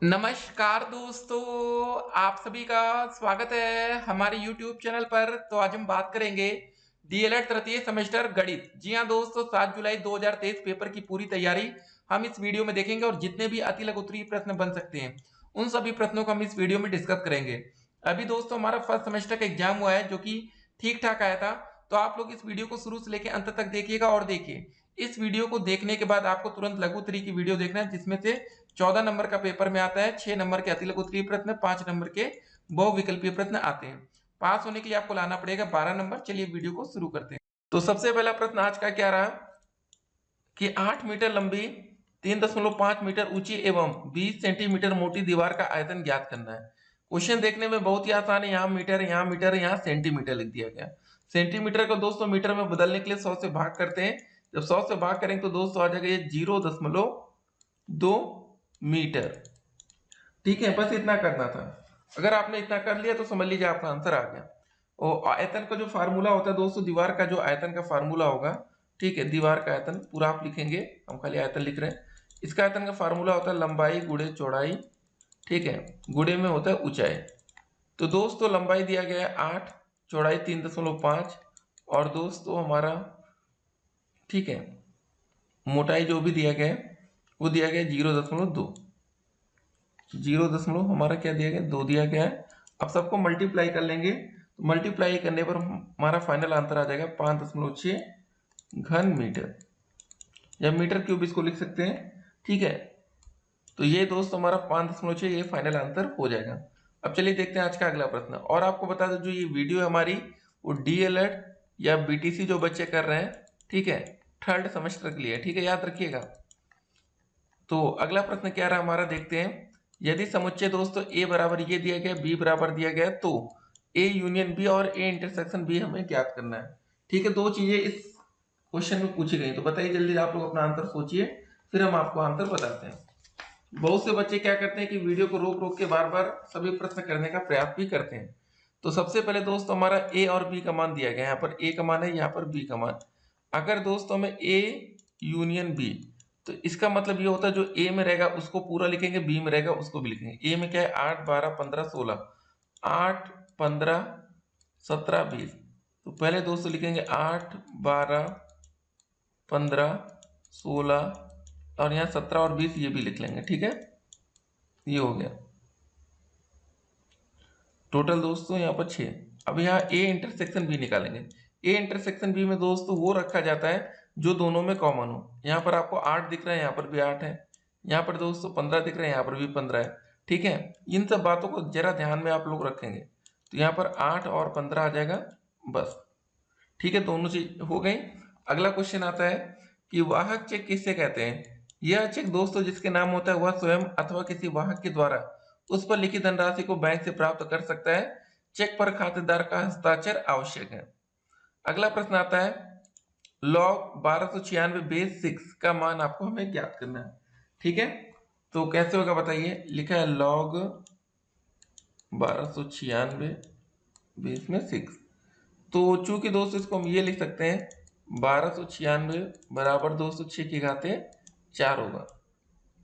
नमस्कार दोस्तों, आप सभी का स्वागत है हमारे YouTube चैनल पर। तो आज हम बात करेंगे डीएलएड तृतीय सेमेस्टर गणित। जी हाँ दोस्तों, 7 जुलाई 2023 पेपर की पूरी तैयारी हम इस वीडियो में देखेंगे और जितने भी अति लघु उत्तरीय प्रश्न बन सकते हैं उन सभी प्रश्नों को हम इस वीडियो में डिस्कस करेंगे। अभी दोस्तों हमारा फर्स्ट सेमेस्टर का एग्जाम हुआ है जो कि ठीक ठाक आया था। तो आप लोग इस वीडियो को शुरू से लेकर अंत तक देखिएगा और देखिए इस वीडियो को देखने के बाद आपको तुरंत लघु उत्तरीय की वीडियो देखना है जिसमें से 14 नंबर का पेपर में आता है, 6 नंबर के अति लघु उत्तरीय प्रश्न, 5 नंबर के बहुविकल्पीय प्रश्न आते हैं। पास होने के लिए आपको लाना पड़ेगा 12 नंबर। चलिए वीडियो को शुरू करते हैं। तो सबसे पहला प्रश्न आज का क्या रहा कि 8 मीटर लंबी 3.5 मीटर ऊंची एवं 20 सेंटीमीटर मोटी दीवार का आयतन ज्ञात करना है। क्वेश्चन देखने में बहुत ही आसान है। यहाँ मीटर, यहाँ मीटर, यहाँ सेंटीमीटर लिख दिया गया। सेंटीमीटर को दोस्तों मीटर में बदलने के लिए 100 से भाग करते हैं। जब 100 से भाग करेंगे तो दोस्तों आ जाएगा ये 0.2 मीटर। ठीक है, बस इतना करना था। अगर आपने इतना कर लिया तो समझ लीजिए आपका आंसर आ गया। और आयतन का जो फार्मूला होता है दोस्तों, दीवार का जो आयतन का फार्मूला होगा, ठीक है, दीवार का आयतन पूरा आप लिखेंगे, हम खाली आयतन लिख रहे हैं। इसका आयतन का फार्मूला होता है लंबाई गुणे चौड़ाई, ठीक है, गुणे में होता है ऊंचाई। तो दोस्तों लंबाई दिया गया है 8, चौड़ाई 3.5 और दोस्तों हमारा, ठीक है, मोटाई जो भी दिया गया है वो दिया गया 0.2। 0 हमारा क्या दिया गया 2 दिया गया है। अब सबको मल्टीप्लाई कर लेंगे तो मल्टीप्लाई करने पर हमारा फाइनल आंसर आ जाएगा 5.6 घन मीटर या मीटर क्यूब इसको लिख सकते हैं। ठीक है, तो ये दोस्त हमारा 5.6 ये फाइनल आंसर हो जाएगा। अब चलिए देखते हैं आज का अगला प्रश्न। और आपको बता दें जो ये वीडियो है हमारी वो डीएलएड या बीटीसी जो बच्चे कर रहे हैं, ठीक है, थर्ड सेमेस्टर के लिए, ठीक है, याद रखिएगा। तो अगला प्रश्न क्या रहा हमारा, देखते हैं। यदि समुच्चय दोस्तों ए बराबर ये दिया गया, बी बराबर दिया गया, तो ए यूनियन बी और ए इंटरसेक्शन बी हमें ज्ञात करना है। ठीक है, दो चीजें इस क्वेश्चन में पूछी गई। तो बताइए जल्दी, आप लोग अपना आंसर सोचिए, फिर हम आपको आंसर बताते हैं। बहुत से बच्चे क्या करते हैं कि वीडियो को रोक रोक के बार बार सभी प्रश्न करने का प्रयास भी करते हैं। तो सबसे पहले दोस्तों हमारा ए और बी का मान दिया गया है। यहाँ पर ए का मान है, यहाँ पर बी का मान। अगर दोस्तों में ए यूनियन बी, तो इसका मतलब ये होता है जो ए में रहेगा उसको पूरा लिखेंगे, बी में रहेगा उसको भी लिखेंगे। ए में क्या है 8, 12, 15, 16, 8, 15, 17, 20। तो पहले दोस्तों लिखेंगे 8, 12, 15, 16 और यहाँ 17 और 20 ये भी लिख लेंगे। ठीक है, ये हो गया टोटल दोस्तों यहाँ पर 6। अब यहाँ ए इंटरसेक्शन बी निकालेंगे। ए इंटरसेक्शन बी में दोस्तों वो रखा जाता है जो दोनों में कॉमन हो। यहाँ पर आपको 8 दिख रहा है, यहाँ पर भी 8 है, यहाँ पर दोस्तों 15 दिख रहा है, यहाँ पर भी 15 है। ठीक है, इन सब बातों को जरा ध्यान में आप लोग रखेंगे। तो यहाँ पर 8 और 15 आ जाएगा बस। ठीक है, दोनों चीज हो गई। अगला क्वेश्चन आता है कि वाहक चेक किससे कहते हैं। यह चेक दोस्तों जिसके नाम होता है वह स्वयं अथवा किसी वाहक के द्वारा उस पर लिखी धनराशि को बैंक से प्राप्त कर सकता है। चेक पर खातेदार का हस्ताक्षर आवश्यक है। अगला प्रश्न आता है लॉग 1296 बेस 6 का मान आपको हमें ज्ञात करना है। ठीक है, तो कैसे होगा बताइए। लिखा है लॉग 1296 बेस में 6। तो चूंकि दोस्तों इसको हम ये लिख सकते हैं 1296 बराबर दोस्तों 6 की घाते 4 होगा।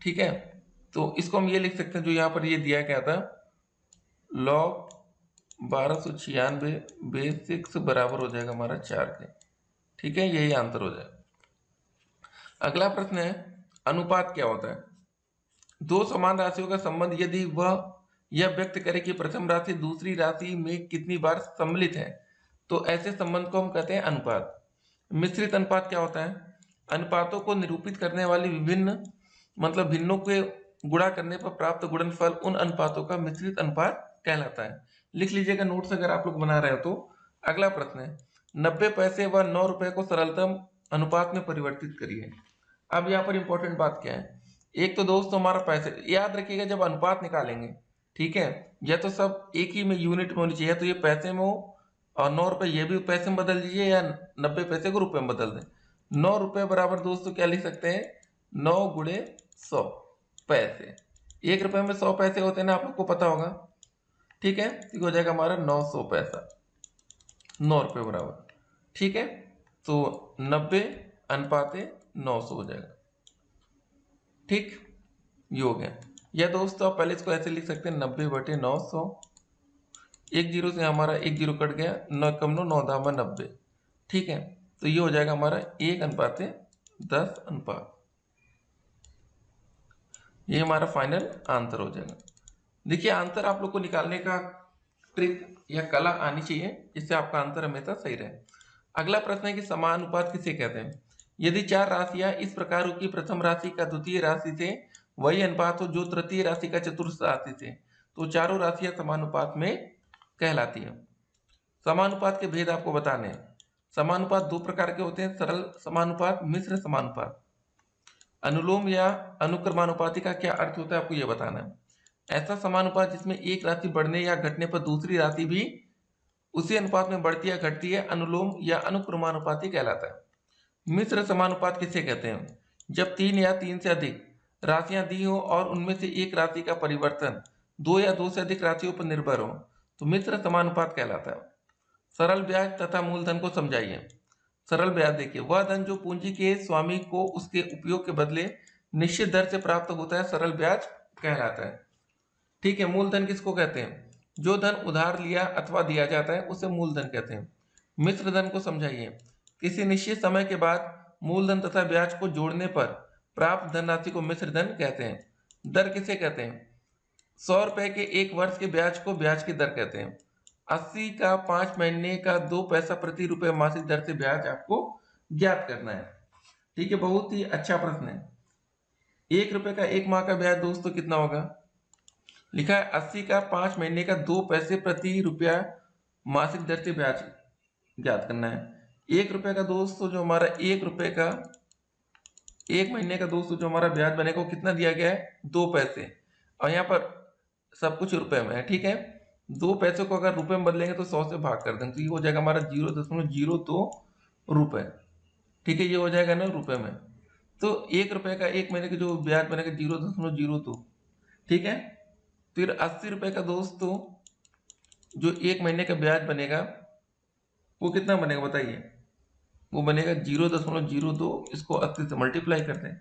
ठीक है, तो इसको हम ये लिख सकते हैं जो यहाँ पर ये दिया गया था लॉग 1296 बेस 6 बराबर हो जाएगा हमारा 4 के। ठीक है, यही आंसर हो जाएगा। अगला प्रश्न है अनुपात क्या होता है। दो समान राशियों का संबंध यदि वह यह व्यक्त करे कि प्रथम राशि दूसरी राशि में कितनी बार सम्मिलित है तो ऐसे संबंध को हम कहते हैं अनुपात। मिश्रित अनुपात क्या होता है। अनुपातों को निरूपित करने वाली विभिन्न मतलब भिन्नों के गुणा करने पर प्राप्त गुणनफल उन अनुपातों का मिश्रित अनुपात कहलाता है। लिख लीजिएगा नोट्स अगर आप लोग बना रहे हो तो। अगला प्रश्न है 90 पैसे व 9 रुपए को सरलतम अनुपात में परिवर्तित करिए। अब यहाँ पर इंपॉर्टेंट बात क्या है, एक तो दोस्तों हमारा पैसे, याद रखिएगा जब अनुपात निकालेंगे, ठीक है, या तो सब एक ही में यूनिट में होनी चाहिए, तो ये पैसे में हो और 9 रुपए ये भी पैसे में बदल दीजिए या 90 पैसे को रुपए में बदल दें। 9 रुपए बराबर दोस्तों क्या लिख सकते हैं 9 गुणे 100 पैसे। 1 रुपए में 100 पैसे होते हैं ना, आप लोग को पता होगा। ठीक है, तो हो जाएगा हमारा 900 पैसा, 9 रुपए बराबर। ठीक है, तो 90 अनुपाते 900 हो जाएगा। ठीक, ये हो गया। या दोस्तों आप पहले इसको ऐसे लिख सकते हैं 90/900। एक जीरो से हमारा एक जीरो कट गया, 9 कम 9 9 दामा 90। ठीक है, तो ये हो जाएगा हमारा 1:10 ये हमारा फाइनल आंसर हो जाएगा। देखिए आंसर आप लोग को निकालने का ट्रिक या कला आनी चाहिए, जिससे आपका आंसर हमेशा सही रहे। अगला प्रश्न है कि समानुपात किसे कहते हैं। यदि चार राशियां इस प्रकार हो कि प्रथम राशि का द्वितीय राशि से वही अनुपात हो जो तृतीय राशि का चतुर्थ राशि से, तो चारों राशियां समानुपात में कहलाती है। समानुपात के भेद आपको बताने हैं। समानुपात दो प्रकार के होते हैं, सरल समानुपात, मिश्र समानुपात। अनुलोम या अनुक्रमानुपाती का क्या अर्थ होता है आपको यह बताना है। ऐसा समानुपात जिसमें एक राशि बढ़ने या घटने पर दूसरी राशि भी उसी अनुपात में बढ़ती या घटती है, अनुलोम या अनुक्रमानुपाती कहलाता है। मिश्र समानुपात किसे कहते हैं। जब तीन या तीन से अधिक राशियां दी हो और उनमें से एक राशि का परिवर्तन दो या दो से अधिक राशियों पर निर्भर हो, तो मिश्र समानुपात कहलाता है। सरल ब्याज तथा मूलधन को समझाइए। सरल ब्याज देखिए, वह धन जो पूंजी के स्वामी को उसके उपयोग के बदले निश्चित दर से प्राप्त होता है, सरल ब्याज कहलाता है। ठीक है, मूलधन किसको कहते हैं। जो धन उधार लिया अथवा दिया जाता है उसे मूलधन कहते हैं। मिश्र धन को समझाइए। किसी निश्चित समय के बाद मूलधन तथा ब्याज को जोड़ने पर प्राप्त धनराशि को मिश्र धन कहते हैं। दर किसे कहते हैं। 100 रुपए के एक वर्ष के ब्याज को ब्याज की दर कहते हैं। 80 का 5 महीने का 2 पैसा प्रति रुपए मासिक दर से ब्याज आपको ज्ञात करना है। ठीक है, बहुत ही अच्छा प्रश्न है। 1 रुपए का एक माह का ब्याज दोस्तों कितना होगा। लिखा है 80 का 5 महीने का 2 पैसे प्रति रुपया मासिक दर से ब्याज ज्ञात करना है। 1 रुपए का दोस्तों जो हमारा 1 रुपए का एक महीने का दोस्तों जो हमारा ब्याज बनेगा वो कितना दिया गया है, 2 पैसे। और यहाँ पर सब कुछ रुपए में है। ठीक है, 2 पैसे को अगर रुपए में बदलेंगे तो 100 से भाग कर देंगे, तो ये हो जाएगा हमारा 0.02 रुपए। ठीक है, ये हो जाएगा ना रुपए में। तो 1 रुपए का एक महीने का जो ब्याज बनेगा 0.02। ठीक है, फिर 80 रुपए का दोस्तों जो एक महीने का ब्याज बनेगा वो कितना बनेगा बताइए। वो बनेगा 0.02, इसको 80 से मल्टीप्लाई कर दें।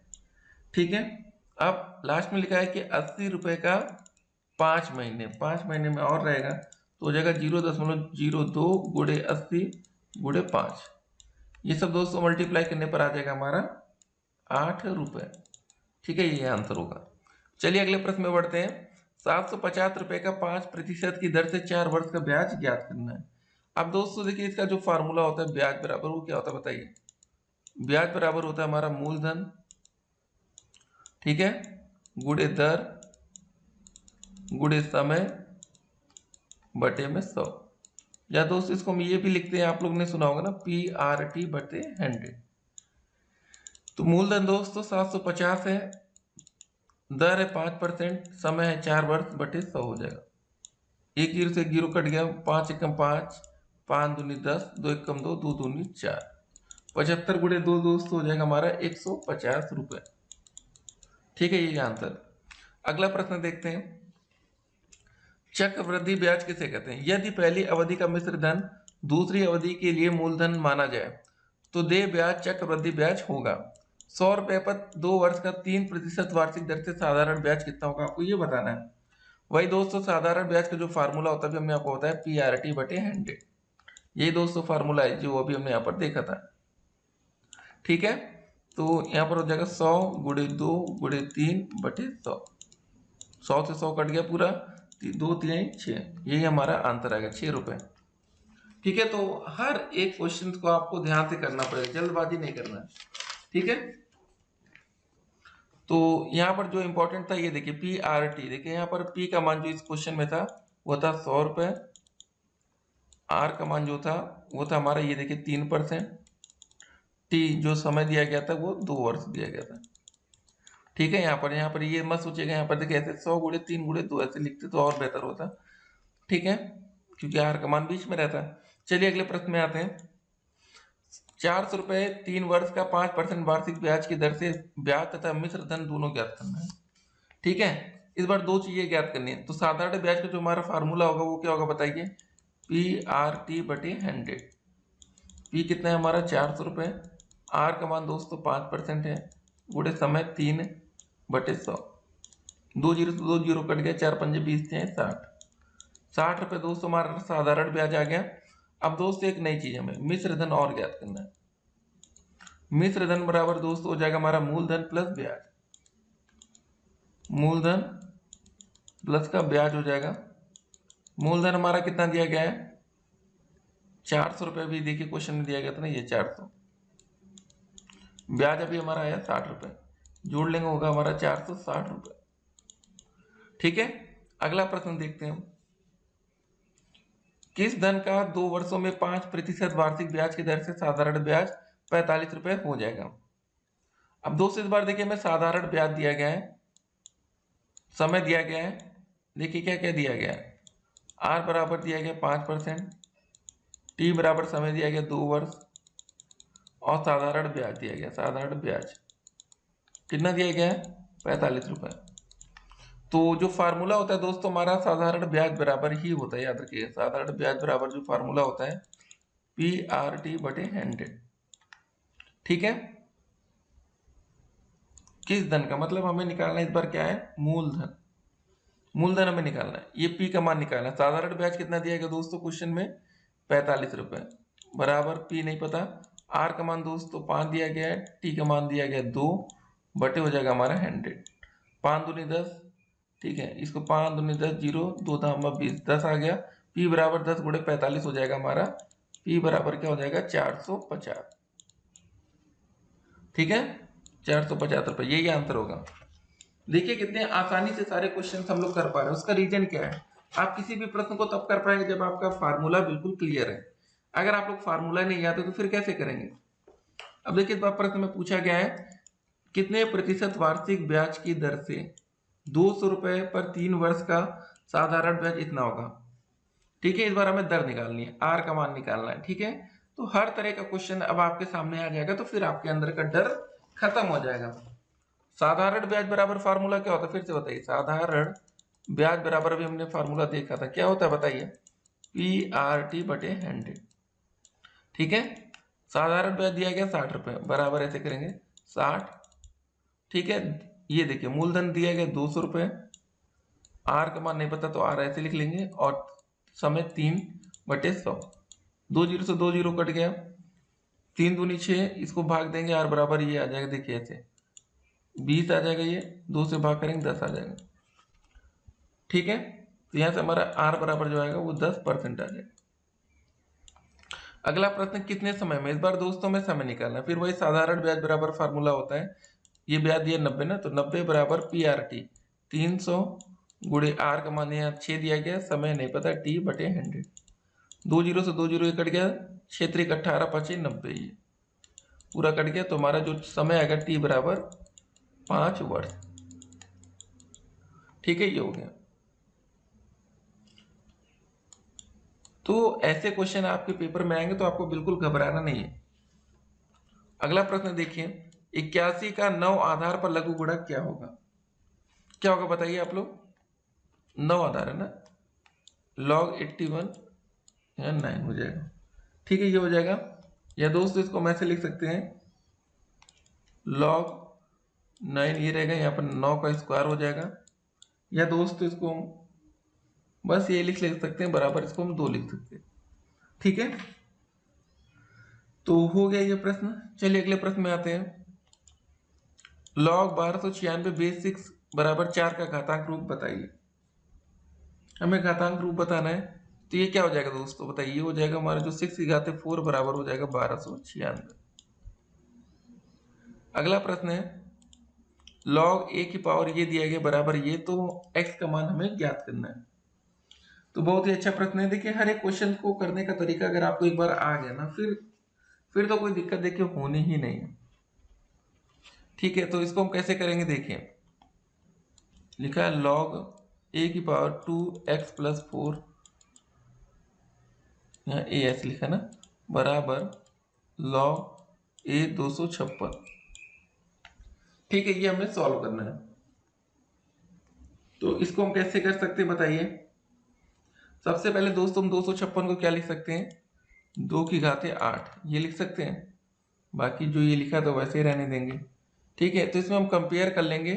ठीक है, अब लास्ट में लिखा है कि 80 रुपए का 5 महीने में और रहेगा, तो हो जाएगा 0.02 गुणे 80 गुणे 5। ये सब दोस्तों मल्टीप्लाई करने पर आ जाएगा हमारा 8 रुपए। ठीक है, ये आंसर होगा। चलिए अगले प्रश्न में बढ़ते हैं। 750 रुपए का 5% की दर से 4 वर्ष का ब्याज ज्ञात करना है। अब दोस्तों देखिए इसका जो फार्मूला होता है ब्याज बराबर वो क्या होता है बताइए। ब्याज बराबर होता है हमारा मूलधन, ठीक है, गुणे दर गुणे समय बटे में 100। या दोस्त इसको हम ये भी लिखते हैं, आप लोग ने सुना होगा ना, PRT/100। तो मूलधन दोस्तों 750 है, दर है 5%, समय है 4 वर्ष बटे 100 हो जाएगा। एक जीरो से एक जीरो कट गया, 5 एकम 5, 5 दूनी 10, 2 एकम 2, 2 दूनी 4, 75 गुणे 2 दोस्त हो जाएगा हमारा 150 रुपए। ठीक है, ये आंसर। अगला प्रश्न देखते हैं। चक्रवृद्धि ब्याज किसे कहते हैं। यदि पहली अवधि का मिश्र धन दूसरी अवधि के लिए मूलधन माना जाए तो देय ब्याज चक्रवृद्धि ब्याज होगा। 100 रुपए पर 2 वर्ष का 3% वार्षिक दर से साधारण ब्याज कितना होगा आपको ये बताना है। वही दोस्तों साधारण ब्याज का जो फार्मूला होता है हमने आपको बताया PRT/100। यही दोस्तों फार्मूला है जो अभी हमने यहाँ पर देखा था। ठीक है, तो यहाँ पर हो जाएगा 100 गुणे 2 गुणे 3 बटे 100। 100 से 100 कट गया पूरा, 2 3 6, यही हमारा आंसर आएगा 6 रुपए। ठीक है, तो हर एक क्वेश्चन को आपको ध्यान से करना पड़ेगा, जल्दबाजी नहीं करना। ठीक है, तो यहाँ पर जो इंपॉर्टेंट था ये देखिए PRT। देखिए यहाँ पर P का मान जो इस क्वेश्चन में था वो था 100 रुपए, R का मान जो था वो था हमारा ये देखिए 3%, T जो समय दिया गया था वो 2 वर्ष दिया गया था। ठीक है, यहाँ पर ये मत सोचिएगा, यहाँ पर देखिए ऐसे 100 गुणे 3 गुणे 2 ऐसे लिखते तो और बेहतर होता। ठीक है, क्योंकि R का मान बीच में रहता है। चलिए अगले प्रश्न में आते हैं। 400 रुपए 3 वर्ष का 5% वार्षिक ब्याज की दर से ब्याज तथा मिश्र धन दोनों ज्ञात करना है। ठीक है, इस बार दो चीजें ज्ञात करनी है। तो साधारण ब्याज का जो हमारा फार्मूला होगा वो क्या होगा बताइए, PRT/100। P कितना है हमारा 400 रुपए, R का मान दोस्तों 5% है, गुणे समय 3/100। 2 जीरो से 2 जीरो कट गया, 4 पंजे 20 थे 60 रुपए दोस्तों हमारा साधारण ब्याज आ गया। अब दोस्तों एक नई चीज हमें मिश्र धन और ज्ञात करना है। मिश्र धन बराबर दोस्तों हो जाएगा हमारा मूलधन प्लस ब्याज, मूलधन प्लस का ब्याज हो जाएगा। मूलधन हमारा कितना दिया गया है 400 रुपए, भी देखिए क्वेश्चन में दिया गया था ना ये 400। ब्याज अभी हमारा आया 60 रुपए, जोड़ लेंगे होगा हमारा 460 रुपए। ठीक है, अगला प्रश्न देखते हैं हम। किस धन का 2 वर्षों में 5% वार्षिक ब्याज की दर से साधारण ब्याज 45 रुपए हो जाएगा। अब दोस्तों इस बार देखिए हमें साधारण ब्याज दिया गया है, समय दिया गया है, देखिए क्या क्या दिया गया है। आर बराबर दिया गया 5%, टी बराबर समय दिया गया 2 वर्ष, और साधारण ब्याज दिया गया। साधारण ब्याज कितना दिया गया है 45 रुपए। तो जो फार्मूला होता है दोस्तों हमारा साधारण ब्याज बराबर ही होता है, याद रखिए साधारण ब्याज बराबर जो फार्मूला होता है PRT/100। ठीक है, किस धन का मतलब हमें निकालना इस बार क्या है मूलधन, मूलधन हमें निकालना है, ये P का मान निकालना है। साधारण ब्याज कितना दिया गया दोस्तों क्वेश्चन में 45 रुपए, बराबर P नहीं पता, R का मान दोस्तों 5 दिया गया है, T का मान दिया गया 2 बटे हो जाएगा हमारा 100, 5 दूनी 10। ठीक है, इसको 5 दूनी 10, 0 2 धाम 20, 10 आ गया। P बराबर 10 गुणे 45 हो जाएगा हमारा, P बराबर क्या हो जाएगा 450। ठीक है, 450 रुपए, यही आंसर होगा। देखिए कितने आसानी से सारे क्वेश्चन हम लोग कर पा रहे हैं। उसका रीजन क्या है, आप किसी भी प्रश्न को तब कर पाएंगे जब आपका फार्मूला बिल्कुल क्लियर है। अगर आप लोग फार्मूला नहीं आते तो फिर कैसे करेंगे। अब देखिए इस बार प्रश्न में पूछा गया है कितने प्रतिशत वार्षिक ब्याज की दर से 200 रुपए पर 3 वर्ष का साधारण ब्याज इतना होगा। ठीक है, इस बार हमें दर निकालनी है, आर का मान निकालना है। ठीक है, तो हर तरह का क्वेश्चन अब आपके सामने आ जाएगा, तो फिर आपके अंदर का डर खत्म हो जाएगा। साधारण ब्याज बराबर फार्मूला क्या होता है फिर से बताइए। साधारण ब्याज बराबर भी हमने फार्मूला देखा था, क्या होता है बताइए, PRT/100। ठीक है, साधारण ब्याज दिया गया 60 रुपए, बराबर ऐसे करेंगे 60। ठीक है, ये देखिए मूलधन दिया गया 200 रुपए, आर का मान नहीं पता तो आर ऐसे लिख लेंगे, और समय 3/100, 2 जीरो से 2 जीरो कट गया, 3 दूनी 6, इसको भाग देंगे आर बराबर ये आ जाएगा, देखिए ऐसे 20 आ जाएगा, ये 2 से भाग करेंगे 10 आ जाएगा। ठीक है, तो यहां से हमारा आर बराबर जो आएगा वो 10% आ जाएगा। अगला प्रश्न कितने समय में, इस बार दोस्तों में समय निकालना है, फिर वही साधारण ब्याज बराबर फार्मूला होता है, ये ब्याज दिया 90 ना, तो 90 बराबर PRT 300 गुणे आर का मान यहाँ 6 दिया गया, समय नहीं पता T/100, 2 जीरो से 2 जीरो कट गया, 6 3 18 5 90, ये पूरा कट गया, तो हमारा जो समय आएगा T बराबर 5 वर्ष। ठीक है, ये हो गया। तो ऐसे क्वेश्चन आपके पेपर में आएंगे तो आपको बिल्कुल घबराना नहीं है। अगला प्रश्न देखिए, 81 का 9 आधार पर लघु गुणक क्या होगा। क्या होगा बताइए आप लोग, 9 आधार है ना, log 81 या 9 हो जाएगा। ठीक है, ये हो जाएगा, या दोस्तों इसको हम ऐसे लिख सकते हैं log 9, ये रहेगा, यहाँ पर 9 का स्क्वायर हो जाएगा, या दोस्तों इसको हम बस ये लिख सकते हैं बराबर, इसको हम 2 लिख सकते हैं। ठीक है, तो हो गया ये प्रश्न। चलिए अगले प्रश्न में आते हैं। log 1296 बेस 6 बराबर 4 का घातांक रूप बताइए। हमें घातांक रूप बताना है, तो ये क्या हो जाएगा दोस्तों बताइए, ये हो जाएगा हमारा जो 6 की घात 4 बराबर हो जाएगा 1296। अगला प्रश्न है log a की पावर ये दिया गया बराबर ये, तो x का मान हमें ज्ञात करना है। तो बहुत ही अच्छा प्रश्न है। देखिए हर एक क्वेश्चन को करने का तरीका अगर आपको एक बार आ गया ना, फिर तो कोई दिक्कत देखिए होनी ही नहीं है। ठीक है, तो इसको हम कैसे करेंगे, देखिए लिखा है log a की पावर 2x + 4, यहाँ a ऐसे लिखा ना, बराबर log a 256। ठीक है, ये हमें सॉल्व करना है। तो इसको हम कैसे कर सकते हैं बताइए। सबसे पहले दोस्तों हम 256 को क्या लिख सकते हैं, 2 की घात 8, ये लिख सकते हैं, बाकी जो ये लिखा तो वैसे ही रहने देंगे। ठीक है, तो इसमें हम कंपेयर कर लेंगे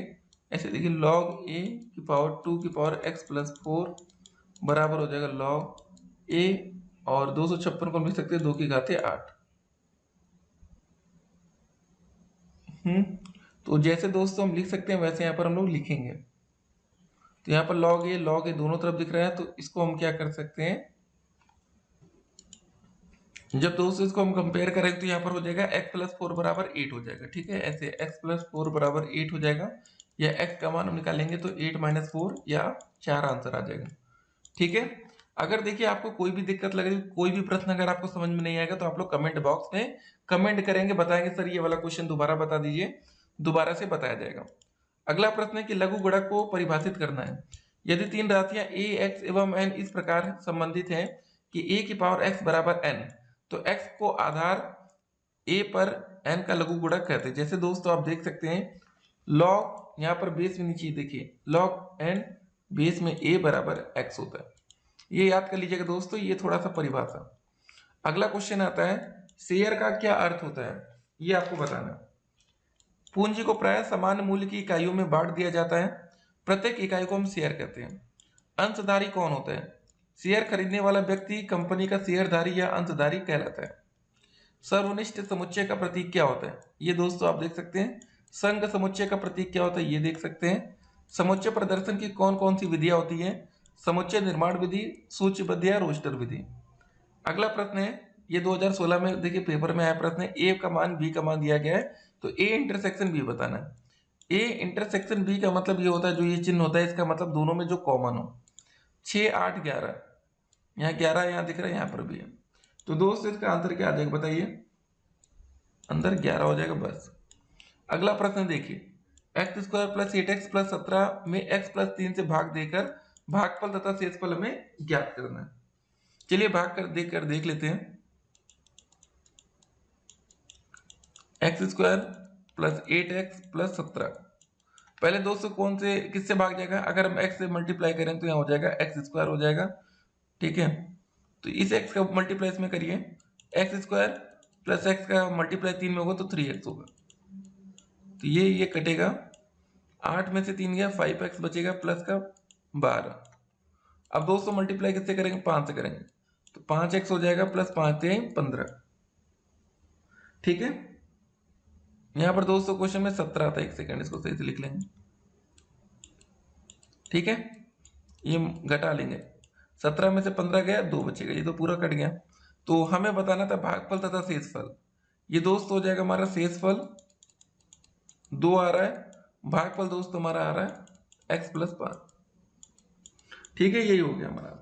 ऐसे देखिए log a की पावर 2 की पावर x प्लस 4 बराबर हो जाएगा log a, और 256 को लिख सकते हैं 2 की घात 8। तो जैसे दोस्तों हम लिख सकते हैं वैसे यहाँ पर हम लोग लिखेंगे। तो यहाँ पर log a दोनों तरफ दिख रहा है, तो इसको हम क्या कर सकते हैं, जब दोस्तों इसको हम कंपेयर करें तो यहाँ पर हो जाएगा x प्लस 4 बराबर 8 हो जाएगा। ठीक है, ऐसे x प्लस 4 बराबर 8 हो जाएगा, या x का मान हम निकालेंगे तो 8 माइनस 4 या 4 आंसर आ जाएगा। ठीक है, अगर देखिए आपको कोई भी दिक्कत लग रही है, कोई भी प्रश्न अगर आपको समझ में नहीं आएगा तो आप लोग कमेंट बॉक्स में कमेंट करेंगे, बताएंगे सर ये वाला क्वेश्चन दोबारा बता दीजिए, दोबारा से बताया जाएगा। अगला प्रश्न है कि लघु गुणक को परिभाषित करना है। यदि तीन राशियां a, x एवं n इस प्रकार संबंधित हैं कि a की पावर x बराबर n, तो x को आधार a पर n का लघु गुणक कहते हैं। जैसे दोस्तों आप देख सकते हैं log यहाँ पर बेस में नीचे देखिए log n बेस में a बराबर x होता है, ये याद कर लीजिएगा दोस्तों, ये थोड़ा सा परिभाषा। अगला क्वेश्चन आता है शेयर का क्या अर्थ होता है, ये आपको बताना। पूंजी को प्राय समान मूल्य की इकाइयों में बांट दिया जाता है, प्रत्येक इकाई को हम शेयर कहते हैं। अंशधारी कौन होता है, शेयर खरीदने वाला व्यक्ति कंपनी का शेयरधारी या अंशधारी कहलाता है। सर्वनिष्ठ समुच्चय का प्रतीक क्या होता है, ये दोस्तों आप देख सकते हैं। संघ समुच्चय का प्रतीक क्या होता है, ये देख सकते हैं। समुच्चय प्रदर्शन की कौन कौन सी विधियां होती हैं, समुच्चय निर्माण विधि, सूचीबद्ध या रोस्टर विधि। अगला प्रश्न है, ये 2016 में देखिए पेपर में आया प्रश्न है, ए का मान बी का मान दिया गया है, तो ए इंटरसेक्शन बी बताना है। ए इंटरसेक्शन बी का मतलब ये होता है, जो ये चिन्ह होता है इसका मतलब दोनों में जो कॉमन हो। 6, 8, 11, यहाँ 11 यहाँ दिख रहा है, यहाँ पर भी है, तो दोस्तों इसका आंसर क्या आ जाएगा बताइए, अंदर 11 हो जाएगा बस। अगला प्रश्न देखिए, x square plus 8x plus 17 में x प्लस 3 से भाग देकर भागफल तथा शेषफल हमें ज्ञात करना है। चलिए भाग कर देख लेते हैं। X square plus 8x plus 17, पहले दोस्तों कौन से किससे भाग जाएगा, अगर हम x से मल्टीप्लाई करें तो यहाँ हो जाएगा एक्स स्क्वायर हो जाएगा। ठीक है, तो इस x का मल्टीप्लाई इसमें करिए, एक्स स्क्वायर प्लस x का मल्टीप्लाई 3 में होगा तो 3x होगा, तो ये कटेगा, 8 में से 3 गया, 5x बचेगा प्लस का 12। अब दोस्तों मल्टीप्लाई किससे करेंगे, 5 से करेंगे, तो 5x हो जाएगा प्लस 5 15। ठीक है, यहां पर दोस्तों क्वेश्चन में 17 आता है, एक सेकंड इसको सही से लिख लेंगे। ठीक है, ये घटा लेंगे, 17 में से 15 गया, 2 बचेगा, ये तो पूरा कट गया। तो हमें बताना था भागफल तथा शेषफल, ये दोस्त हो जाएगा हमारा शेषफल 2 आ रहा है, भागफल दोस्त हमारा आ रहा है x प्लस 5। ठीक है, यही हो गया हमारा।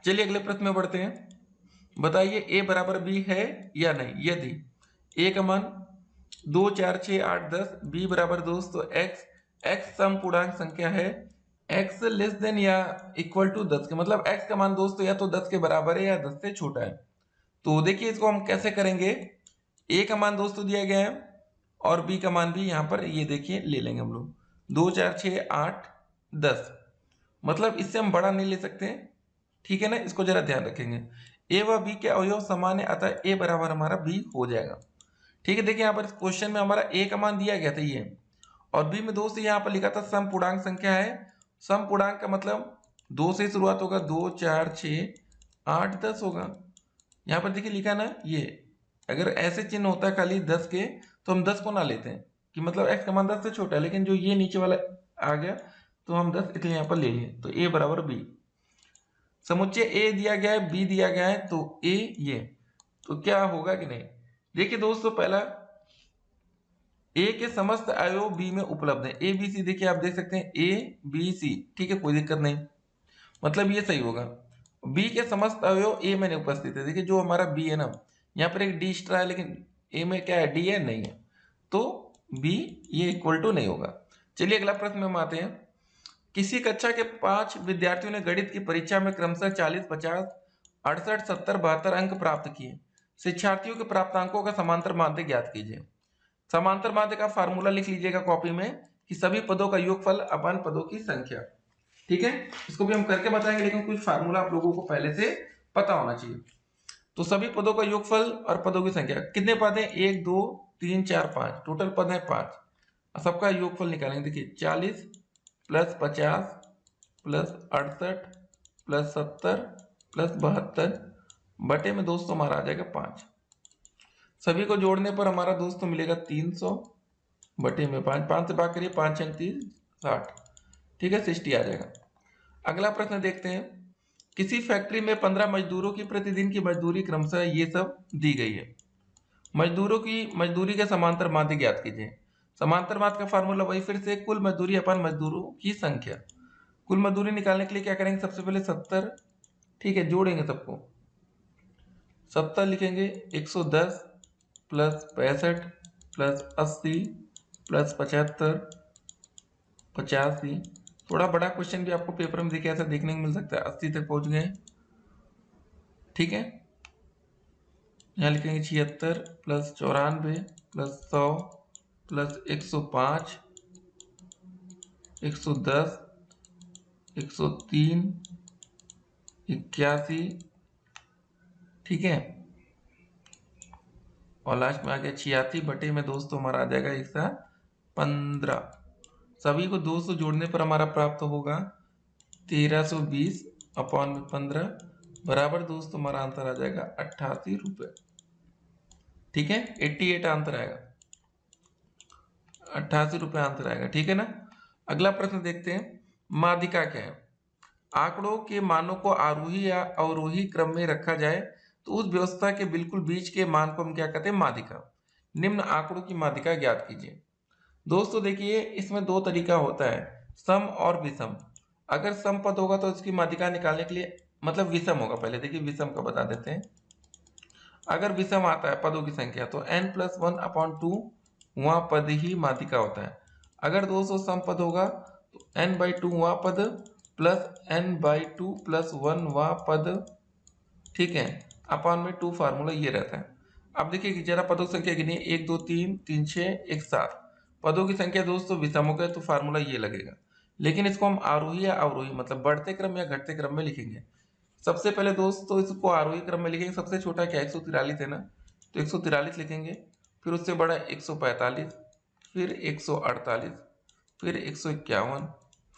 चलिए अगले प्रश्न में बढ़ते हैं, बताइए a बराबर b है या नहीं। यदि a का मान 2, 4, 6, 8, 10, b बराबर दोस्तों x सम पूर्णांक संख्या है, x लेस देन या इक्वल टू 10 के, मतलब x का मान दोस्तों या तो 10 के बराबर है या 10 से छोटा है। तो देखिए इसको हम कैसे करेंगे, a का मान दोस्तों दिया गया है और b का मान भी यहाँ पर ये देखिए ले लेंगे हम लोग, 2, 4, 6, 8, 10, मतलब इससे हम बड़ा नहीं ले सकते। ठीक है ना, इसको जरा ध्यान रखेंगे। a व b के अवयव समान है, अतः a बराबर हमारा b हो जाएगा। ठीक है, देखिए यहाँ पर क्वेश्चन में हमारा a का मान दिया गया था ये, और b में दोस्तों यहाँ पर लिखा था सम पूर्णांक संख्या है। सम पूर्णांक का मतलब 2 से शुरुआत होगा, 2, 4, 6, 8, 10 होगा। यहाँ पर देखिए लिखा ना, ये अगर ऐसे चिन्ह होता है खाली 10 के तो हम 10 को ना लेते हैं कि मतलब x का मान 10 से छोटा है, लेकिन जो ये नीचे वाला आ गया तो हम 10 इसलिए यहाँ पर ले लिए, तो a बराबर b। समुच्चय a दिया गया है, b दिया गया है, तो a ये, तो क्या होगा कि नहीं। देखिए दोस्तों पहला a के समस्त अवयव b में उपलब्ध है, a b c देखिए आप देख सकते हैं a b c, ठीक है कोई दिक्कत नहीं, मतलब ये सही होगा। b के समस्त अवयव a में नहीं उपस्थित है, देखिए जो हमारा b है ना, यहाँ पर एक d एक्स्ट्रा है लेकिन a में क्या है, d है नहीं है, तो b ये इक्वल टू नहीं होगा। चलिए अगला प्रश्न में हम आते हैं, किसी कक्षा के 5 विद्यार्थियों ने गणित की परीक्षा में क्रमशः 40, 50, 68, 70, 72 अंक प्राप्त किए। शिक्षार्थियों के प्राप्तांकों का समांतर माध्य ज्ञात कीजिए। समांतर माध्य का फार्मूला लिख लीजिएगा कॉपी में कि सभी पदों का योगफल अपन पदों की संख्या। ठीक है, इसको भी हम करके बताएंगे, लेकिन कुछ फार्मूला आप लोगों को पहले से पता होना चाहिए। तो सभी पदों का योगफल और पदों की संख्या, कितने पद हैं, 1, 2, 3, 4, 5, टोटल पद है 5। सबका योगफल निकालेंगे। देखिए 40 प्लस 50 प्लस 68 प्लस 70 प्लस 72 बटे में दोस्तों हमारा आ जाएगा 5। सभी को जोड़ने पर हमारा दोस्तों मिलेगा 300 बटे में 5। 5 से भाग करिए, 5 अंक 30 60, ठीक है 60 आ जाएगा। अगला प्रश्न देखते हैं। किसी फैक्ट्री में 15 मजदूरों की प्रतिदिन की मजदूरी क्रमशः ये सब दी गई है। मजदूरों की मजदूरी के समांतर माध्य ज्ञात कीजिए। समांतर माध्य का फार्मूला वही फिर से कुल मजदूरी अपन मजदूरों की संख्या। कुल मजदूरी निकालने के लिए क्या करेंगे, सबसे पहले 70, ठीक है जोड़ेंगे सबको। 70 लिखेंगे, 110 प्लस 65 प्लस 80 प्लस 75 85। थोड़ा बड़ा क्वेश्चन भी आपको पेपर में देखिए ऐसा देखने को मिल सकता है। 80 तक पहुंच गए, ठीक है। यहाँ लिखेंगे 76 प्लस 94 प्लस 100 प्लस 105 110 103 81, ठीक है। और लास्ट में आ गया 86 बटे में दोस्तों हमारा आ जाएगा 115। सभी को 200 जोड़ने पर हमारा प्राप्त होगा 1320 अपॉन 15 बराबर दोस्तों हमारा आंसर आ जाएगा 88 रुपये, ठीक है। 88 आंसर आएगा, 88 रुपये आंसर आएगा, ठीक है ना। अगला प्रश्न देखते हैं। माध्यिका क्या है। आंकड़ों के मानों को आरोही या अवरोही क्रम में रखा जाए तो उस व्यवस्था के बिल्कुल बीच के मान को हम क्या कहते हैं, माध्यिका। निम्न आंकड़ों की माध्यिका ज्ञात कीजिए। दोस्तों देखिए इसमें दो तरीका होता है, सम और विषम। अगर सम पद होगा तो इसकी माध्यिका निकालने के लिए मतलब विषम होगा। पहले देखिए विषम का बता देते हैं। अगर विषम आता है पदों की संख्या तो n+1/2 वहाँ पद ही माध्यिका होता है। अगर 200 सम पद होगा तो n/2 वहाँ पद प्लस n/2 + 1 वहाँ पद, ठीक है। अपॉन में 2 फार्मूला ये रहता है। अब देखिए कि जरा पदों की संख्या गिनिए, 1 2 3 3 6 1 7। पदों की संख्या दोस्तों विषम हो गए तो फार्मूला ये लगेगा। लेकिन इसको हम आरोही या अवरोही मतलब बढ़ते क्रम या घटते क्रम में लिखेंगे। सबसे पहले दोस्तों इसको आरोही क्रम में लिखेंगे। सबसे छोटा क्या 143 है ना, तो 143 लिखेंगे। फिर उससे बड़ा 145, फिर 148, फिर 151,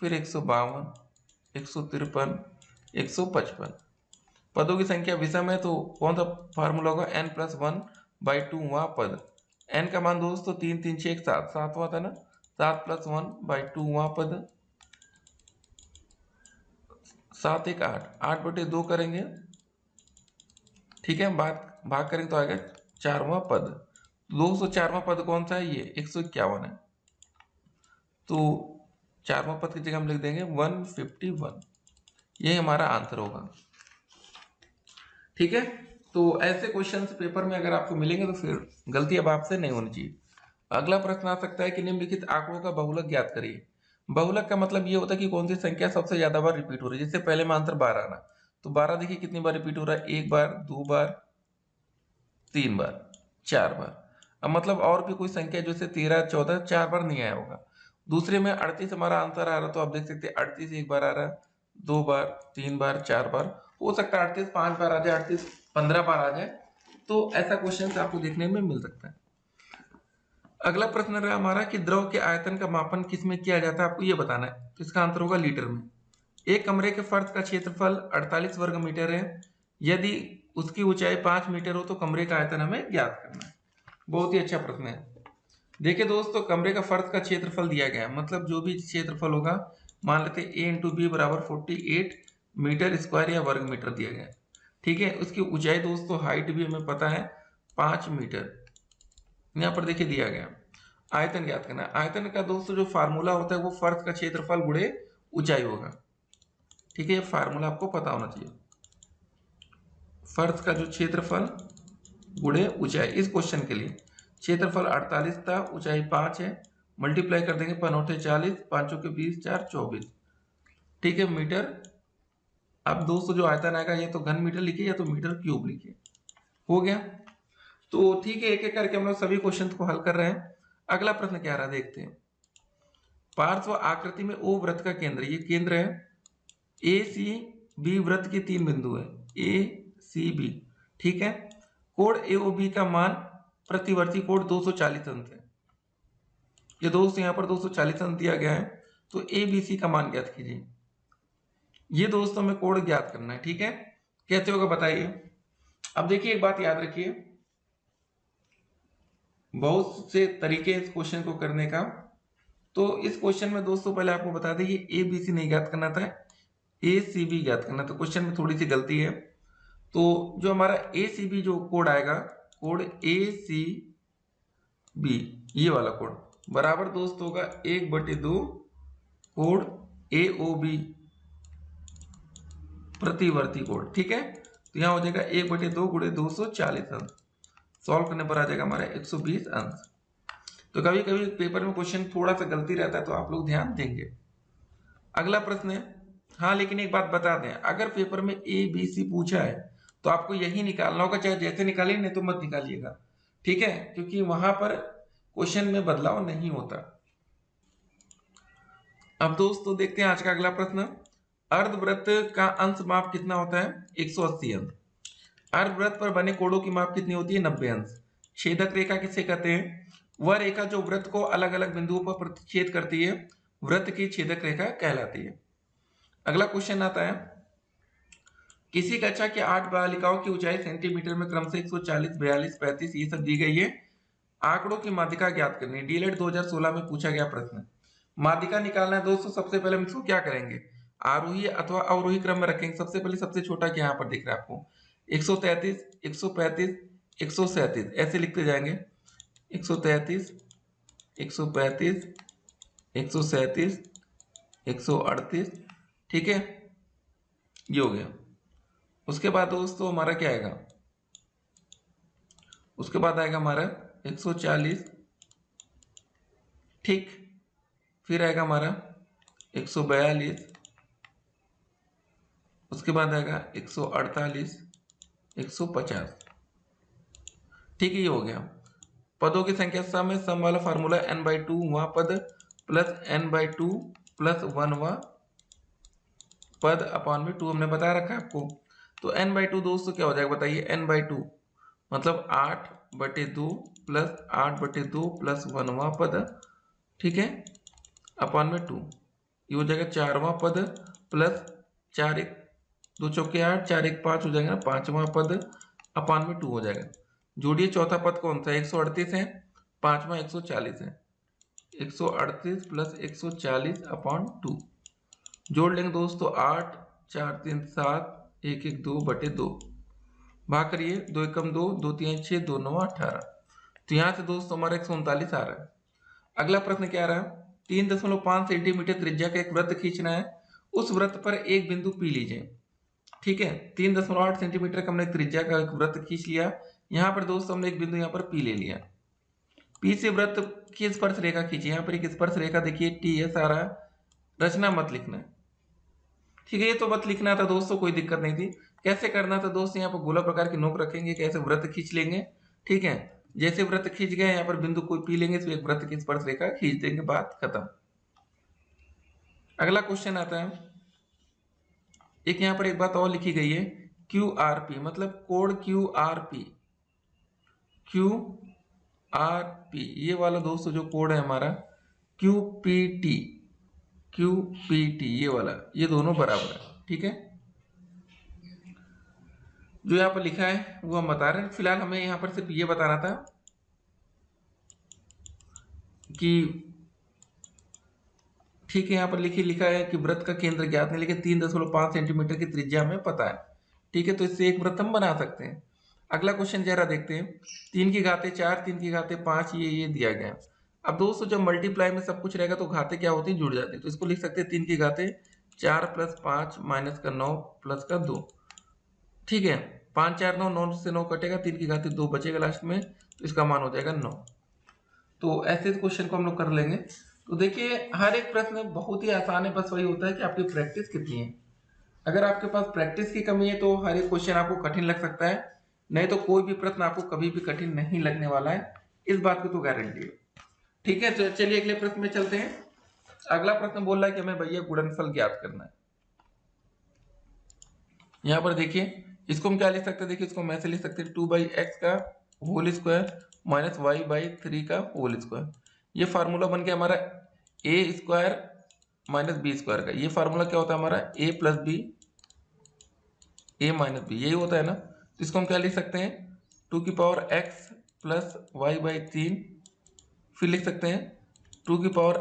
फिर 152, 153, 155। पदों की संख्या विषम है तो कौन सा फार्मूला होगा, n+1/2 वहाँ पद। n का मान दोस्तों 3 3 6 7 7 हुआ था ना, 7 + 1/2 वहाँ पद, 7 1 8 8/2 करेंगे, ठीक है। भाग करेंगे तो आएगा 4वां पद। 204वां पद कौन सा है, ये 151 है। तो 4वां पद की जगह हम लिख देंगे 151। ये हमारा आंसर होगा, ठीक है। तो ऐसे क्वेश्चंस पेपर में अगर आपको मिलेंगे तो फिर गलती अब आपसे नहीं होनी चाहिए। अगला प्रश्न आ सकता है कि निम्नलिखित आंकड़ों का बहुलक ज्ञात करिए। बहुलक का मतलब ये होता है कि कौन सी संख्या सबसे ज्यादा बार रिपीट हो रही है। जैसे पहले में आंसर 12 आना, तो 12 देखिए कितनी बार रिपीट हो रहा है, 1 बार 2 बार 3 बार 4 बार। अब मतलब और भी कोई संख्या जैसे 13 14 4 बार नहीं आया होगा। दूसरे में 38 हमारा आंसर आ रहा, तो आप देख सकते हैं 38 1 बार आ रहा है, 2 बार 3 बार 4 बार। हो सकता है 38 5 बार आ जाए, 38 15 बार आ जाए। तो ऐसा क्वेश्चन आपको देखने में मिल सकता है। अगला प्रश्न रहा हमारा कि द्रव के आयतन का मापन किसमें किया जाता है, आपको ये बताना है। तो इसका आंसर होगा लीटर में। एक कमरे के फर्श का क्षेत्रफल 48 वर्ग मीटर है। यदि उसकी ऊंचाई 5 मीटर हो तो कमरे का आयतन हमें ज्ञात करना है। बहुत ही अच्छा प्रश्न है। देखिए दोस्तों कमरे का फर्श का क्षेत्रफल दिया गया है, मतलब जो भी क्षेत्रफल होगा मान लेते a × b बराबर 48 मीटर स्क्वायर या वर्ग मीटर दिया गया है, ठीक है। उसकी ऊंचाई दोस्तों हाइट भी हमें पता है 5 मीटर यहाँ पर देखिए दिया गया। आयतन ज्ञात करना है। आयतन का दोस्तों जो फार्मूला होता है वो फर्श का क्षेत्रफल गुणे ऊंचाई होगा, ठीक है। ये फार्मूला आपको पता होना चाहिए। फर्श का जो क्षेत्रफल गुणे ऊंचाई, इस क्वेश्चन के लिए क्षेत्रफल 48 था, ऊंचाई 5 है, मल्टीप्लाई कर देंगे 5 × 40 5 के 20 4 24, ठीक है मीटर। अब दोस्तों जो आयतन आएगा ये तो घन मीटर लिखिए या तो मीटर क्यूब लिखिए। हो गया। तो ठीक है एक एक करके हम लोग सभी क्वेश्चन को हल कर रहे हैं। अगला प्रश्न क्या रहा देखते हैं। पार्श्व आकृति में ओ वृत्त का केंद्र, ये केंद्र है। ए सी बी वृत्त के 3 बिंदु है, ए सी बी, ठीक है। कोण ए ओ बी का मान प्रतिवर्ती कोण 240 अंश है। ये दोस्त यहाँ पर 240 अंश दिया गया है, तो ए बी सी का मान ज्ञात कीजिए। ये दोस्तों में कोड ज्ञात करना है, ठीक है, कैसे होगा बताइए। अब देखिए एक बात याद रखिए, बहुत से तरीके इस क्वेश्चन को करने का। तो इस क्वेश्चन में दोस्तों पहले आपको बता दें, ये ए बी सी नहीं ज्ञात करना था, ए सी बी ज्ञात करना। तो क्वेश्चन में थोड़ी सी गलती है। तो जो हमारा ए सी बी जो कोड आएगा, कोड ए सी बी, ये वाला कोड बराबर दोस्त होगा 1/2 कोड ए ओ बी प्रतिवर्ती कोड, ठीक है। तो यहाँ हो जाएगा 1/2 गुणे 240 अंश, सॉल्व करने पर आ जाएगा हमारा 120 अंश। तो कभी कभी पेपर में क्वेश्चन थोड़ा सा गलती रहता है, तो आप लोग ध्यान देंगे। अगला प्रश्न है, हाँ लेकिन एक बात बता दें, अगर पेपर में ए बी सी पूछा है तो आपको यही निकालना होगा, चाहे जैसे निकालिए, नहीं तो मत निकालिएगा, ठीक है, क्योंकि वहां पर क्वेश्चन में बदलाव नहीं होता। अब दोस्तों देखते हैं आज का अगला प्रश्न। अर्धवृत्त का अंश माप कितना होता है? 180 अंश। अर्धवृत्त पर बने कोणों की माप कितनी होती है? 90 अंश। छेदक रेखा किसे कहते हैं? वह रेखा जो वृत्त को अलग अलग बिंदुओं पर प्रतिच्छेद करती है, वृत्त की छेदक रेखा कहलाती है। अगला क्वेश्चन आता है, किसी कक्षा के 8 बालिकाओं की ऊंचाई सेंटीमीटर में क्रम से 140, 42, 35 ये सब दी गई है। आंकड़ों की माध्यिका ज्ञात करनी। डीएलएड 2016 में पूछा गया प्रश्न। माध्यिका निकालना है दोस्तों। सबसे पहले हम इसको क्या करेंगे, आरोही अथवा अवरोही क्रम में रखेंगे। सबसे पहले सबसे छोटा क्या यहाँ पर दिख रहा है आपको, 133, 135, 137 ऐसे लिखते जाएंगे। 133, 135, 137, 138, ठीक है, ये हो गया। उसके बाद दोस्तों हमारा क्या आएगा, उसके बाद आएगा हमारा 140, ठीक, फिर आएगा हमारा 142, उसके बाद आएगा 148, 150, ठीक है, ये हो गया। पदों की संख्या सम है, सम वाला फार्मूला n/2 वहां पद प्लस n/2 प्लस 1वां पद अपॉन में 2 हमने बता रखा है आपको। तो n/2 दोस्तों क्या हो जाएगा बताइए, n/2 मतलब 8/2 प्लस 8/2 प्लस 1वां पद, ठीक है, अपॉन में 2, ये हो जाएगा 4वां पद प्लस 4 1 2 चौके 8, 4 1 5 हो जाएगा ना, 5वां पद अपॉन में 2 हो जाएगा। जोड़िए चौथा पद कौन सा है, 138 है, 5वां 140 है, 138 प्लस 140 अपॉन 2 जोड़ लेंगे दोस्तों, 8 4 3 7 1 1 2/2 भाग करिए, 2 एकम 2, 2 3 6, 2 9 18। तो यहाँ से दोस्तों हमारा 139 आ रहा है। अगला प्रश्न क्या आ रहा है, 3.5 सेंटीमीटर त्रिज्या का एक वृत्त खींचना है। उस वृत्त पर एक बिंदु पी लीजिए, ठीक है। 3.8 सेंटीमीटर का हमने त्रिज्या का एक वृत्त खींच लिया। यहाँ पर दोस्तों हमने एक बिंदु यहाँ पर पी ले लिया। पी से वृत्त की स्पर्श रेखा खींची। यहाँ पर एक स्पर्श रेखा देखिए टी एस आ रहा है, रचना मत लिखना, ठीक है, ये तो मत लिखना था दोस्तों, कोई दिक्कत नहीं थी। कैसे करना था दोस्तों, यहाँ पर गोला प्रकार की नोक रखेंगे, कैसे वृत्त खींच लेंगे, ठीक है। जैसे वृत्त खींच गए, यहाँ पर बिंदु कोई पी लेंगे, तो एक वृत्त की स्पर्श रेखा खींच देंगे, बात खत्म। अगला क्वेश्चन आता है, एक यहाँ पर एक बात और लिखी गई है, QRP मतलब कोड QRP, QRP ये वाला दोस्तों जो कोड है हमारा QPT, ये वाला, ये दोनों बराबर है, ठीक है। जो यहाँ पर लिखा है वो हम बता रहे हैं। फिलहाल हमें यहाँ पर सिर्फ ये बताना था कि ठीक है, यहाँ पर लिखा है कि वृत्त का केंद्र ज्ञात नहीं, लेकिन 3.5 सेंटीमीटर की त्रिज्या हमें पता है, ठीक है, तो इससे एक वृत्त हम बना सकते हैं। अगला क्वेश्चन जरा देखते हैं, 3 की घाते 4, 3 की घाते 5 ये दिया गया। अब दोस्तों जब मल्टीप्लाई में सब कुछ रहेगा तो घाते क्या होती है, जुड़ जाती है। तो इसको लिख सकते हैं 3 की घाते 4 प्लस 5 माइनस का 9 प्लस का 2, ठीक है, 5 4 9, 9 से 9 कटेगा, 3 की घाते 2 बचेगा लास्ट में, तो इसका मान हो जाएगा 9। तो ऐसे क्वेश्चन को हम लोग कर लेंगे। तो देखिए हर एक प्रश्न बहुत ही आसान है, बस वही होता है कि आपकी प्रैक्टिस कितनी है। अगर आपके पास प्रैक्टिस की कमी है तो हर एक क्वेश्चन आपको कठिन लग सकता है, नहीं तो कोई भी प्रश्न आपको कभी भी कठिन नहीं लगने वाला है, इस बात की तो गारंटी है, ठीक है। तो चलिए अगले प्रश्न में चलते हैं। अगला प्रश्न बोल रहा है कि हमें भैया गुणनफल ज्ञात करना है। यहाँ पर देखिए इसको हम क्या लिख सकते हैं, देखिए इसको मैं से लिख सकते हैं 2/x का होल स्क्वायर माइनस y/3 का होल स्क्वायर। ये फार्मूला बन गया हमारा ए स्क्वायर माइनस बी स्क्वायर का। ये फार्मूला क्या होता है हमारा ए plus B A minus B, यही होता है ना। तो इसको हम क्या लिख सकते हैं 2 की power x plus y by 3, फिर लिख सकते हैं 2 की पावर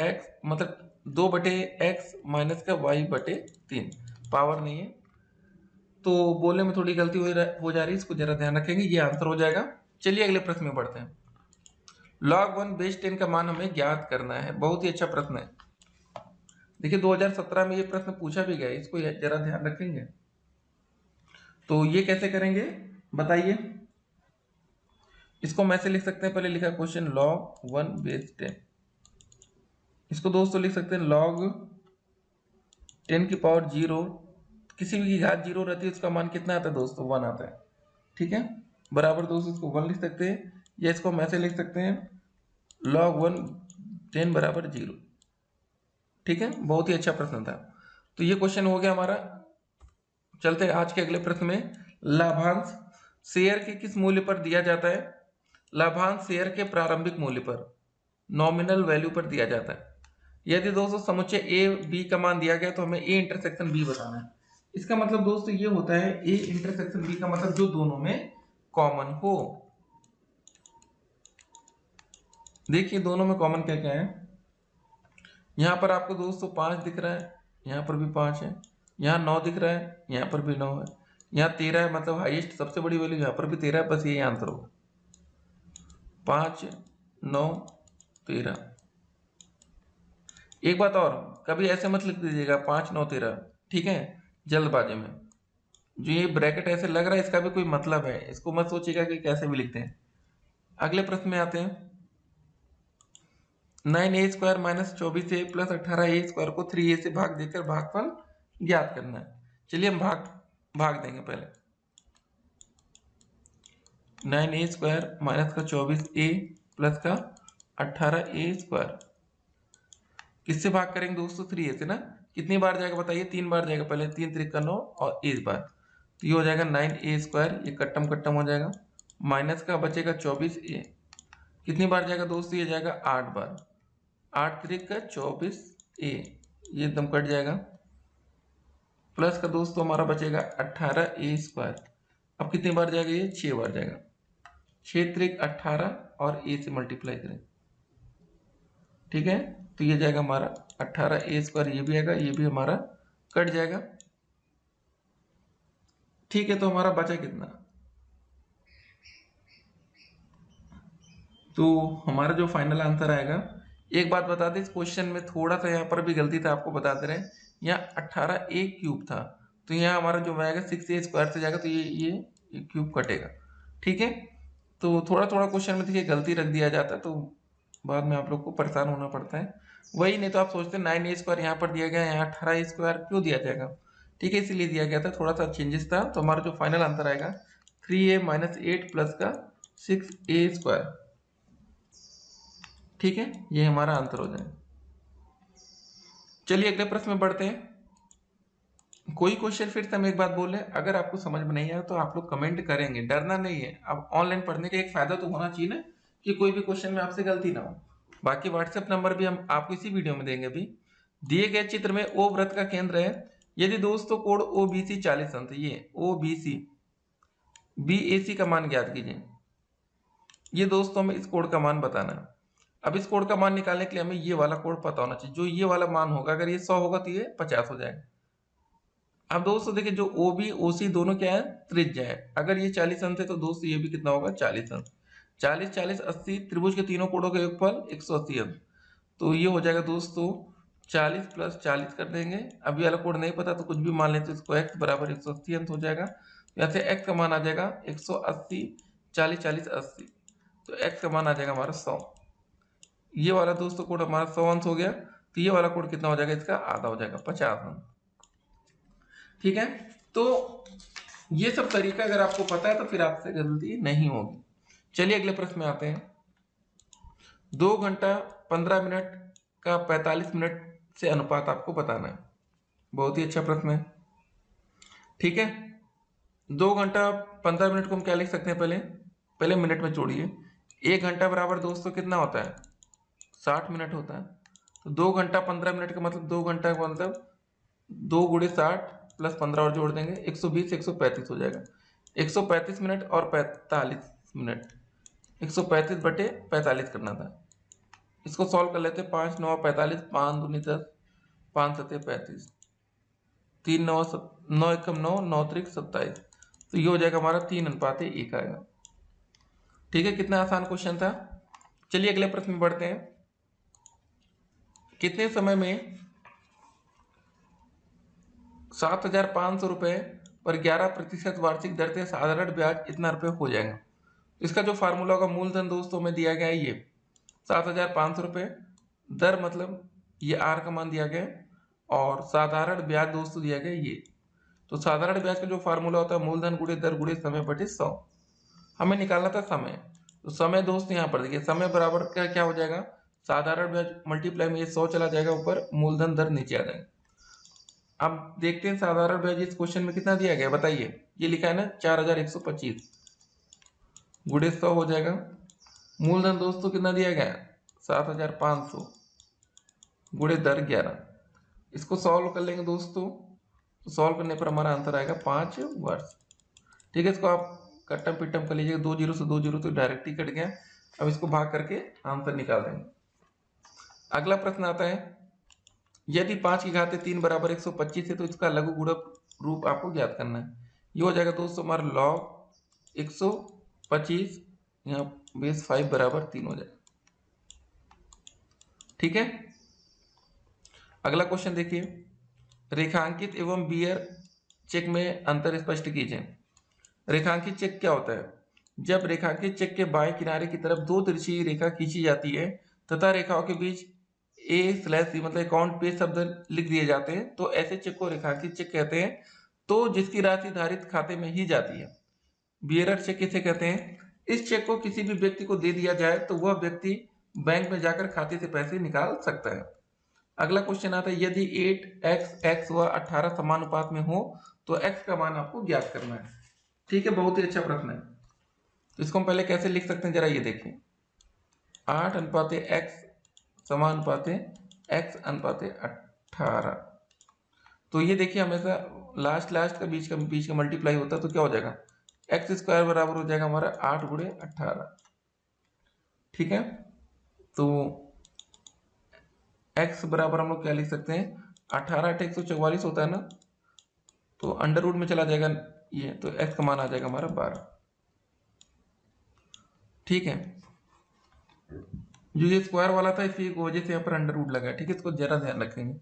x मतलब 2 बटे एक्स माइनस का y बटे 3, पावर नहीं है तो बोलने में थोड़ी गलती हो जा रही है, इसको जरा ध्यान रखेंगे, ये आंसर हो जाएगा। चलिए अगले प्रश्न में बढ़ते हैं। log 1 बेस 10 का मान हमें ज्ञात करना है। बहुत ही अच्छा प्रश्न है। देखिए 2017 में ये प्रश्न पूछा भी गया है, इसको जरा ध्यान रखेंगे। तो ये कैसे करेंगे बताइए। इसको हम ऐसे लिख सकते हैं, पहले लिखा क्वेश्चन log 1 बेस 10, इसको दोस्तों लिख सकते हैं log 10 की पावर 0, किसी भी की घात 0 रहती है उसका मान कितना आता है दोस्तों 1 आता है, ठीक है। बराबर दोस्तों इसको 1 लिख सकते हैं, या इसको हम ऐसे लिख सकते हैं log 1 10 बराबर 0, ठीक है। बहुत ही अच्छा प्रश्न था। तो ये क्वेश्चन हो गया हमारा। चलते हैं आज के अगले प्रश्न में। लाभांश शेयर के किस मूल्य पर दिया जाता है। लाभांश शेयर के प्रारंभिक मूल्य पर, नॉमिनल वैल्यू पर दिया जाता है। यदि दोस्तों समुच्चय ए बी का मान दिया गया तो हमें ए इंटरसेक्शन बी बताना है। इसका मतलब दोस्तों ये होता है ए इंटरसेक्शन बी का मतलब जो दोनों में कॉमन हो। देखिए दोनों में कॉमन क्या क्या है। यहां पर आपको दोस्तों 5 दिख रहा है, यहां पर भी 5 है, यहाँ 9 दिख रहा है, यहाँ पर भी 9 है, यहाँ 13 है, मतलब हाईएस्ट सबसे बड़ी वैल्यू यहाँ पर भी 13 है। बस यही आंसर होगा 5 9 13। एक बात और, कभी ऐसे मत लिख दीजिएगा 5 9 13, ठीक है, जल्दबाजी में। जो ये ब्रैकेट ऐसे लग रहा है इसका भी कोई मतलब है, इसको मत सोचिएगा कि कैसे भी लिखते हैं। अगले प्रश्न में आते हैं। 9a² minus 24a plus 18a² को 3a से भाग देकर भागफल ज्ञात करना है। चलिए हम भाग देंगे पहले। 9a² माइनस का 24a प्लस का 18a², किससे भाग करेंगे दोस्तों 3a से ना। कितनी बार जाएगा बताइए, 3 बार जाएगा। पहले 3 त्रिक 9 और इस बार, तो ये हो जाएगा 9a², ये कट्टम कट्टम हो जाएगा, माइनस का बचेगा 24a, कितनी बार जाएगा दोस्तों ये जाएगा 8 बार, 8 त्रिक का 24a, ये एकदम कट जाएगा, प्लस का दोस्तों हमारा बचेगा 18a²। अब कितनी बार जाएगा ये 6 बार जाएगा, 6 त्रिक 18 और a से मल्टीप्लाई करें, ठीक है। तो ये जाएगा हमारा 18a², ये भी आएगा, ये भी हमारा कट जाएगा, ठीक है। तो हमारा बचा कितना, तो हमारा जो फाइनल आंसर आएगा। एक बात बता दें, इस क्वेश्चन में थोड़ा सा यहाँ पर भी गलती था, आपको बता दे रहे हैं। यहाँ 18a³ था, तो यहाँ हमारा जो आएगा 6a² से जाएगा, तो ये क्यूब कटेगा, ठीक है। तो थोड़ा थोड़ा क्वेश्चन में देखिए गलती रख दिया जाता है, तो बाद में आप लोग को परेशान होना पड़ता है। वही नहीं तो आप सोचते 9a² यहाँ पर दिया गया, यहाँ 18a² क्यों दिया जाएगा, ठीक है, इसीलिए दिया गया था, थोड़ा सा चेंजेस था। तो हमारा जो फाइनल आंसर आएगा 3a माइनस 8 प्लस का 6a², ठीक है, ये हमारा आंसर हो जाए। चलिए अगले प्रश्न में बढ़ते हैं। कोई क्वेश्चन फिर से हम एक बात बोले, अगर आपको समझ में नहीं आया तो आप लोग कमेंट करेंगे, डरना नहीं है। अब ऑनलाइन पढ़ने का एक फायदा तो होना चाहिए ना, कि कोई भी क्वेश्चन में आपसे गलती ना हो। बाकी व्हाट्सएप नंबर भी हम आपको इसी वीडियो में देंगे। भी दिए गए चित्र में ओ वृत्त का केंद्र है। यदि दोस्तों कोण OBC 40 अंश, ये OBC BAC का मान ज्ञात कीजिए। ये दोस्तों हमें इस कोण का मान बताना है। अब इस कोण का मान निकालने के लिए हमें ये वाला कोण पता होना चाहिए। जो ये वाला मान होगा, अगर ये 100 होगा तो ये 50 हो जाएगा। अब दोस्तों देखिए, जो OB OC दोनों क्या है, त्रिज्या है। अगर ये 40 अंश है तो दोस्तों ये भी कितना होगा 40 अंश। 40 40 80, त्रिभुज के तीनों कोणों का योगफल 180 अंश। तो ये हो जाएगा दोस्तों 40 प्लस 40 कर देंगे। अब ये वाला कोण नहीं पता तो कुछ भी मान लेते, इसको x बराबर 180 अंश हो जाएगा। यहाँ से x का मान आ जाएगा 180, 40 40 80, तो x का मान आ जाएगा हमारा 100। ये वाला दोस्तों कोण हमारा 100 अंश हो गया, तो ये वाला कोण कितना हो जाएगा, इसका आधा हो जाएगा 50 अंश, ठीक है। तो ये सब तरीका अगर आपको पता है तो फिर आपसे गलती नहीं होगी। चलिए अगले प्रश्न में आते हैं। 2 घंटा 15 मिनट का 45 मिनट से अनुपात आपको बताना है। बहुत ही अच्छा प्रश्न है, ठीक है। 2 घंटा 15 मिनट को हम क्या लिख सकते हैं, पहले मिनट में जोड़िए। 1 घंटा बराबर दोस्तों कितना होता है 60 मिनट होता है, तो 2 घंटा 15 मिनट का मतलब 2 घंटा का मतलब 2 गुणे 60 प्लस 15 और जोड़ देंगे 120 135 हो जाएगा। 135 मिनट और 45 मिनट, 135 बटे 45 करना था। इसको सॉल्व कर लेते हैं। 5 9 45, 5 दूनी 10, 5 7 35, 3 9 9 एकम 9, 9 त्रिक 27, तो ये हो जाएगा हमारा 3:1 आएगा। ठीक है, कितना आसान क्वेश्चन था। चलिए अगले प्रश्न में बढ़ते हैं। कितने समय में 7,500 रुपए पर 11% वार्षिक दर से साधारण ब्याज इतना रुपए हो जाएगा। इसका जो फार्मूला होगा, मूलधन दोस्तों में दिया गया है ये 7,500 रुपए, दर मतलब ये आर का मान दिया गया, और साधारण ब्याज दोस्तों दिया गया ये। तो साधारण ब्याज का जो फार्मूला होता है मूलधन गुणे दर गुणे समय बटे 100। हमें निकालना था समय, तो समय दोस्त यहाँ पर देखिए, समय बराबर क्या हो जाएगा, साधारण ब्याज मल्टीप्लाई में ये 100 चला जाएगा ऊपर, मूलधन दर नीचे आ जाएगा। अब देखते हैं साधारण ब्याज इस क्वेश्चन में कितना दिया गया, बताइए। ये लिखा है ना 4125 गुणे 100 हो जाएगा। मूलधन दोस्तों कितना दिया गया है 7,500 गुणे दर 11। इसको सॉल्व कर लेंगे दोस्तों, तो सॉल्व करने पर हमारा आंसर आएगा 5 वर्ष। ठीक है, इसको आप कट्टम पिट्टम कर लीजिएगा, 2 जीरो से 2 जीरो तो डायरेक्ट ही कट गया। अब इसको भाग करके आंसर निकाल देंगे। अगला प्रश्न आता है, यदि 5 की घात 3 बराबर 125 है तो इसका लघु गुणक रूप आपको ज्ञात करना है। ये हो जाएगा दोस्तों हमारा लॉग 125, यहाँ बेस 5 बराबर 3 हो जाएगा। ठीक है, अगला क्वेश्चन देखिए, रेखांकित एवं बियर चेक में अंतर स्पष्ट कीजिए। रेखांकित चेक क्या होता है, जब रेखांकित चेक के बाएं किनारे की तरफ दो तिरछी रेखा खींची जाती है तथा रेखाओं के बीच A/C मतलब अकाउंट पे शब्द लिख दिए जाते हैं, तो ऐसे चेक को रेखांकित चेक कहते हैं, तो जिसकी राशि धारित खाते में ही जाती है। बियरर चेक किसे कहते हैं, इस चेक को किसी भी व्यक्ति को दे दिया जाए तो वह व्यक्ति बैंक में जाकर खाते से पैसे निकाल सकता है। अगला क्वेश्चन आता है, यदि 8x व 18 समानुपात में हो तो x का मान आपको ज्ञात करना है। ठीक है, बहुत ही अच्छा प्रश्न है। तो इसको हम पहले कैसे लिख सकते हैं जरा ये देखें, 8:x समानुपाते x अनुपाते 18। तो ये देखिए हमेशा लास्ट का बीच का मल्टीप्लाई होता है, तो क्या हो जाएगा, एक्स स्क्वायर बराबर हो जाएगा हमारा 8 गुणे 18। ठीक है, तो x बराबर हम लोग क्या लिख सकते हैं, 18 8 144 होता है ना, तो अंडर रूट में चला जाएगा ये, तो x का मान आ जाएगा हमारा 12। ठीक है, जो ये स्क्वायर वाला था इसी वजह से यहाँ पर अंडर रूट लगा है। ठीक है, इसको जरा ध्यान रखेंगे।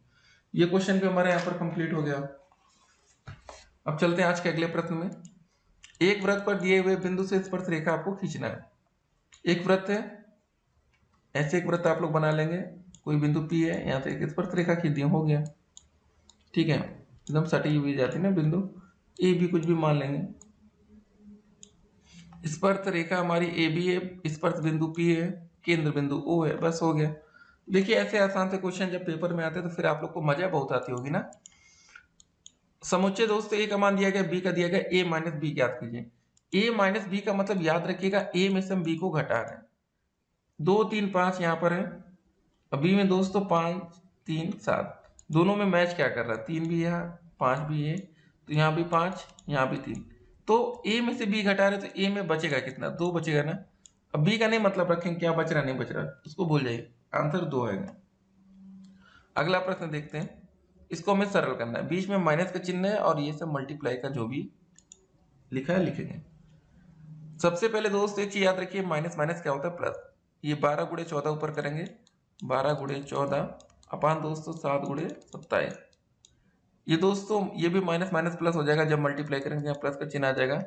ये क्वेश्चन भी हमारे यहाँ पर कंप्लीट हो गया। अब चलते हैं आज के अगले प्रश्न में। एक वृत्त पर दिए हुए बिंदु से स्पर्श रेखा आपको खींचना है। एक वृत्त है, ऐसे एक वृत्त आप लोग बना लेंगे, कोई बिंदु P है, यहाँ से एक स्पर्श रेखा खींच दिया, हो गया। ठीक है, एकदम सटी हुई जाती है ना बिंदु, ए बी कुछ भी मान लेंगे। स्पर्श रेखा हमारी ए बी है, स्पर्श बिंदु P है, केंद्र बिंदु O है, बस हो गया। देखिए ऐसे आसान से क्वेश्चन जब पेपर में आते हैं तो फिर आप लोग को मजा बहुत आती होगी ना। समुच्चय दोस्तों ए का मान दिया गया, बी का दिया गया, a माइनस बी याद कीजिए। a माइनस बी का मतलब याद रखिएगा a में से हम b को घटा रहे हैं। 2 3 5 यहाँ पर है, अब b में दोस्तों 5 3 7, दोनों में मैच क्या कर रहा है, 3 भी है 5 भी है, तो यहाँ भी 5 यहाँ भी 3, तो a में से b घटा रहे तो a में बचेगा कितना, 2 बचेगा ना। अब b का नहीं मतलब रखें क्या बच रहा नहीं बच रहा, उसको भूल जाइए, आंसर 2 आएगा। अगला प्रश्न देखते हैं, इसको हमें सरल करना है, बीच में माइनस का चिन्ह है और ये सब मल्टीप्लाई का जो भी लिखा है लिखेंगे। सबसे पहले दोस्त एक चीज याद रखिए, माइनस माइनस क्या होता है प्लस। ये 12 गुणे 14 ऊपर करेंगे, 12 गुणे 14 अपान दोस्तों 7 गुणे 27। ये दोस्तों ये भी माइनस माइनस प्लस हो जाएगा, जब मल्टीप्लाई करेंगे यहाँ प्लस का चिन्ह आ जाएगा।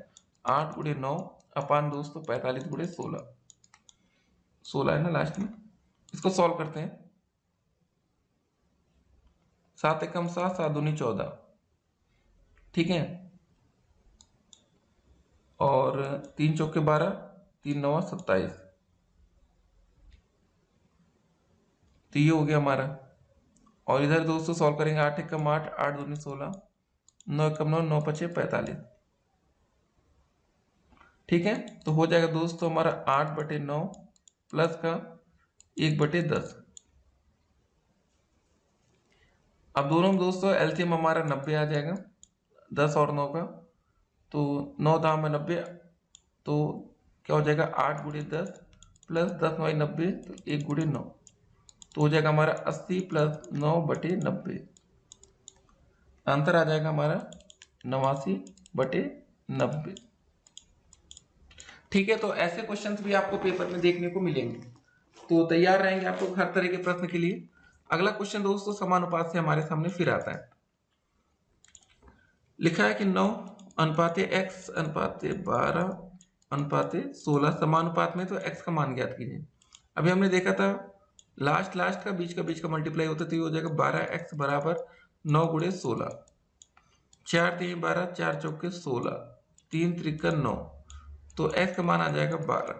8 गुणे 9 अपान दोस्तों 45 गुणे 16, 16 है ना लास्ट में। इसको सॉल्व करते हैं, 7 एकम 7 7 दूनी 14। ठीक है, और 3 चौके 12 3 9 27, तो ये हो गया हमारा। और इधर दोस्तों सॉल्व करेंगे, 8 एकम 8 8 दूनी 16, 9 एकम 9 9 पचे 45। ठीक है, तो हो जाएगा दोस्तों हमारा 8/9 प्लस का 1/10, अब दोनों में दोस्तों एलसीएम हमारा 90 आ जाएगा, 10 और 9 का, तो 9 दाम में 90, तो क्या हो जाएगा 8 गुणे 10 प्लस 10 9 90, तो 1 गुणे 9, तो हो जाएगा हमारा 80 प्लस 9 बटे 90, आंसर आ जाएगा हमारा 89 बटे 90। ठीक है, तो ऐसे क्वेश्चंस भी आपको पेपर में देखने को मिलेंगे, तो तैयार रहेंगे आप लोग हर तरह के प्रश्न के लिए। अगला क्वेश्चन दोस्तों समानुपात से हमारे सामने फिर आता है। लिखा है कि 9 अनुपाते x अनुपाते 12 अनुपाते 16 समानुपात में, तो x का मान ज्ञात कीजिए। अभी हमने देखा था लास्ट का बीच का मल्टीप्लाई होता, तो ये हो जाएगा 12x बराबर 9 गुणे 16, 4 3 12, 4 चौके 16, 3 त्रिका 9, तो x का मान आ जाएगा 12।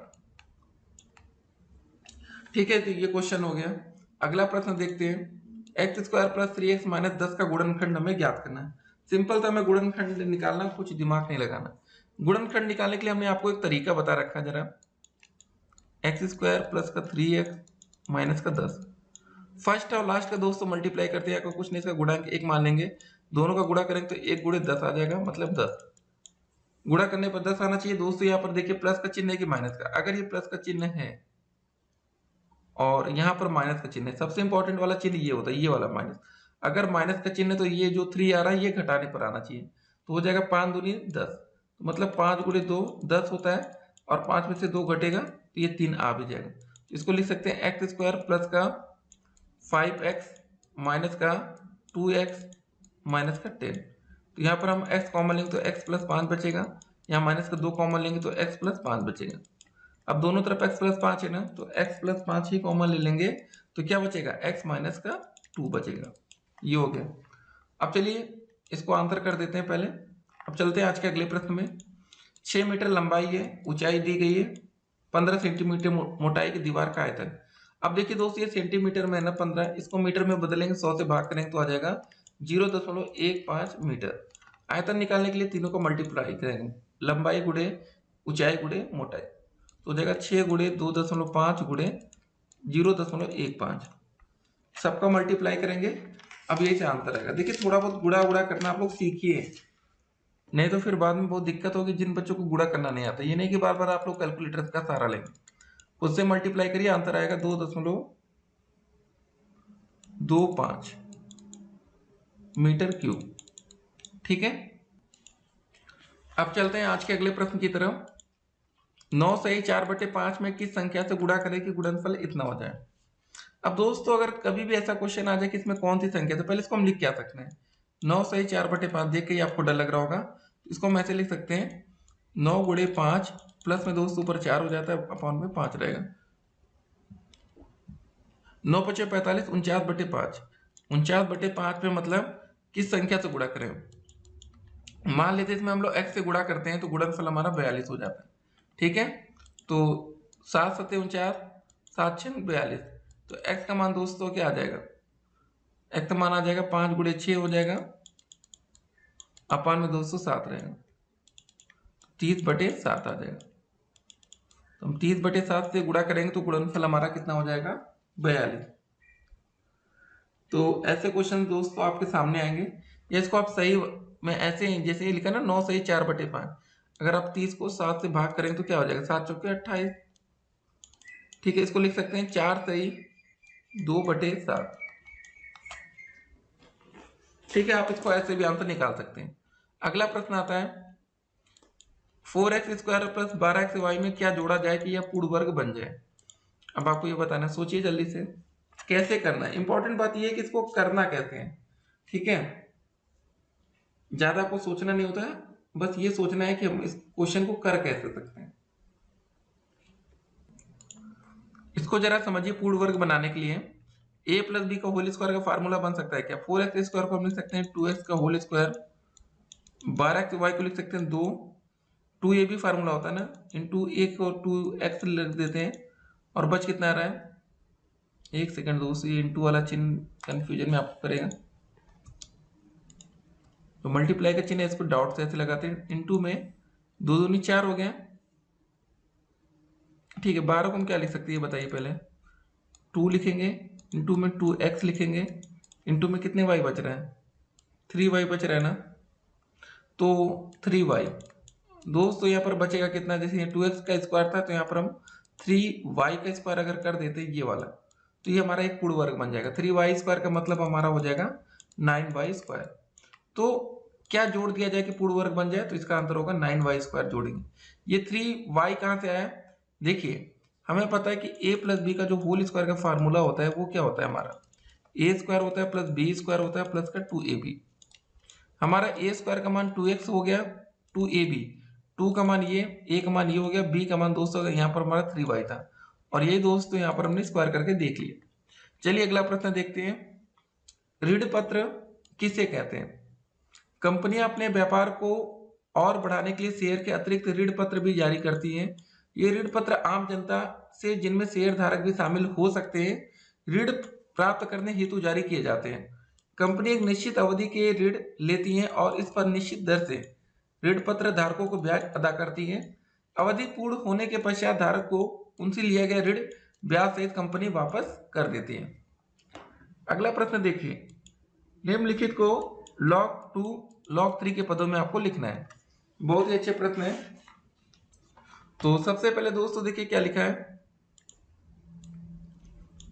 ठीक है, तो ये क्वेश्चन हो गया। अगला प्रश्न देखते हैं, x square plus 3x minus 10 का गुणनखंड हमें ज्ञात करना है। सिंपल था, हमें गुणनखंड निकालना, कुछ दिमाग नहीं लगाना। गुणनखंड निकालने के लिए हमने आपको एक तरीका बता रखा है, जरा एक्स स्क्वायर प्लस का 3x माइनस का 10, फर्स्ट और लास्ट का दोस्तों मल्टीप्लाई करते हैं, कुछ नहीं, इसका गुणांक 1 मान लेंगे, दोनों का गुणा करेंगे तो 1 गुणे 10 आ जाएगा, मतलब 10। गुणा करने पर 10 आना चाहिए दोस्तों। यहाँ पर देखिए प्लस का चिन्ह है कि माइनस का, अगर ये प्लस का चिन्ह है और यहाँ पर माइनस का चिन्ह है, सबसे इंपॉर्टेंट वाला चिन्ह ये होता है, ये वाला माइनस। अगर माइनस का चिन्ह है तो ये जो 3 आ रहा है ये घटाने पर आना चाहिए, तो हो जाएगा 5 दूनी 10, तो मतलब 5 गुणे 2 10 होता है, और 5 में से 2 घटेगा तो ये 3 आ भी जाएगा। इसको लिख सकते हैं एक्स स्क्वायर प्लस का 5x माइनस का 2x माइनस का 10। तो यहाँ पर हम x कॉमन लेंगे तो x प्लस 5 बचेगा, यहाँ माइनस का 2 कॉमन लेंगे तो x प्लस 5 बचेगा। अब दोनों तरफ x प्लस 5 है ना, तो x प्लस 5 ही कॉमन ले लेंगे, तो क्या बचेगा x माइनस का 2 बचेगा। ये हो गया। अब चलिए इसको आंसर कर देते हैं पहले। अब चलते हैं आज के अगले प्रश्न में। 6 मीटर लंबाई है, ऊंचाई दी गई है, 15 सेंटीमीटर मोटाई की दीवार का आयतन। अब देखिए दोस्तों ये सेंटीमीटर में है ना 15, इसको मीटर में बदलेंगे, 100 से भाग करेंगे तो आ जाएगा 0.15 मीटर। आयतन निकालने के लिए तीनों को मल्टीप्लाई करेंगे, लंबाई गुणे ऊंचाई गुणे मोटाई, तो हो जाएगा 6 गुणे 2.5 गुणे 0.15, सबका मल्टीप्लाई करेंगे। अब यही से आंसर आएगा। देखिए थोड़ा बहुत गुणा उड़ा करना आप लोग सीखिए, नहीं तो फिर बाद में बहुत दिक्कत होगी जिन बच्चों को गुणा करना नहीं आता। ये नहीं कि बार बार आप लोग कैलकुलेटर का सहारा लेंगे, उससे मल्टीप्लाई करिए, आंसर आएगा 2.25 मीटर क्यूब। ठीक है, अब चलते हैं आज के अगले प्रश्न की तरफ। 9 सही 4/5 में किस संख्या से गुणा करें कि गुणनफल इतना हो जाए। अब दोस्तों अगर कभी भी ऐसा क्वेश्चन आ जाए कि इसमें कौन सी संख्या, तो पहले इसको हम लिख क्या सकते हैं, 9 सही 4/5 देख के ही आपको डर लग रहा होगा, इसको हम ऐसे लिख सकते हैं 9 गुणे 5 प्लस में दोस्तों ऊपर 4 हो जाता है, अपॉन में 5 रहेगा, 9 पचे 45, 49/5, 49/5 में मतलब किस संख्या से गुणा करें। मान लेते इसमें हम लोग x से गुणा करते हैं तो गुणनफल हमारा 42 हो जाता है। ठीक है, तो 7 7 49, 7 6 42, तो x का मान दोस्तों क्या आ जाएगा, x का मान आ जाएगा 5 गुणे 6 हो जाएगा, अपान में दोस्तों 7 रहेगा, 30/7 आ जाएगा। तो हम 30/7 से गुणा करेंगे तो गुणनफल हमारा कितना हो जाएगा, 42। तो ऐसे क्वेश्चन दोस्तों आपके सामने आएंगे, या इसको आप सही में ऐसे ही जैसे ही लिखा ना 9 सही 4/5, अगर आप 30 को 7 से भाग करेंगे तो क्या हो जाएगा, 7 चौके 28। ठीक है, इसको लिख सकते हैं 4 सही 2/7। ठीक है, आप इसको ऐसे भी आंसर निकाल सकते हैं। अगला प्रश्न आता है 4x स्क्वायर प्लस 12xy में क्या जोड़ा जाए कि यह पूर्ण वर्ग बन जाए। अब आपको ये बताना है, सोचिए जल्दी से कैसे करना है। इंपॉर्टेंट बात यह है कि इसको करना कैसे है। ठीक है, ज्यादा आपको सोचना नहीं होता है, बस ये सोचना है कि हम इस क्वेश्चन को कर कैसे सकते हैं। इसको जरा समझिए, पूर्ण वर्ग बनाने के लिए a प्लस बी का होल स्क्वायर का फार्मूला बन सकता है क्या। 4x स्क्वायर को हम लिख सकते हैं 2x का होल स्क्वायर, 12xy को लिख सकते हैं 2, 2a भी फार्मूला होता है ना, इंटू एक और 2x लिख देते हैं, और बच कितना आ रहा है, एक सेकंड दोस्तों, ये इंटू वाला चिन्ह कंफ्यूजन में आपको करेगा, तो मल्टीप्लाई का चिन्ह है, इसको डॉट से ऐसे लगाते हैं, इंटू में 2 दूनी 4 हो गया। ठीक है, 12 को हम क्या लिख सकते हैं बताइए, पहले 2 लिखेंगे, इंटू में 2x लिखेंगे, इंटू में कितने वाई बच रहे हैं, 3y बच रहा है ना, तो 3y दोस्तों यहाँ पर बचेगा कितना, जैसे 2x का स्क्वायर था तो यहाँ पर हम 3y का स्क्वायर अगर कर देते ये वाला, तो ये हमारा एक पूर्ण वर्ग बन जाएगा। 3y स्क्वायर का मतलब हमारा हो जाएगा 9y स्क्वायर। तो क्या जोड़ दिया जाए कि पूर्ण वर्ग बन जाए, तो इसका आंसर होगा 9y स्क्वायर जोड़ेंगे। ये 3y कहाँ से आया, देखिए हमें पता है कि a प्लस बी का जो होल स्क्वायर का फार्मूला होता है वो क्या होता है, हमारा a स्क्वायर होता है प्लस b स्क्वायर होता है प्लस का 2ab। हमारा a स्क्वायर का मान 2x हो गया, 2ab 2 का मान ये, a का मान ये हो गया, b का मान दोस्तों यहाँ पर हमारा 3y था, और ये दोस्तों यहाँ पर हमने स्क्वायर करके देख लिया। चलिए अगला प्रश्न देखते हैं, ऋण पत्र किसे कहते हैं। कंपनियां अपने व्यापार को और बढ़ाने के लिए शेयर के अतिरिक्त ऋण पत्र भी जारी करती हैं। ये ऋण पत्र आम जनता से, जिनमें शेयर धारक भी शामिल हो सकते हैं, ऋण प्राप्त करने हेतु जारी किए जाते हैं। कंपनी एक निश्चित अवधि के ऋण लेती है और इस पर निश्चित दर से ऋण पत्र धारकों को ब्याज अदा करती है। अवधि पूर्ण होने के पश्चात धारक को उनसे लिया गया ऋण ब्याज सहित कंपनी वापस कर देती है। अगला प्रश्न देखिए, निम्नलिखित को log 2 log 3 के पदों में आपको लिखना है। बहुत ही अच्छे प्रश्न है। तो सबसे पहले दोस्तों देखिए क्या लिखा है,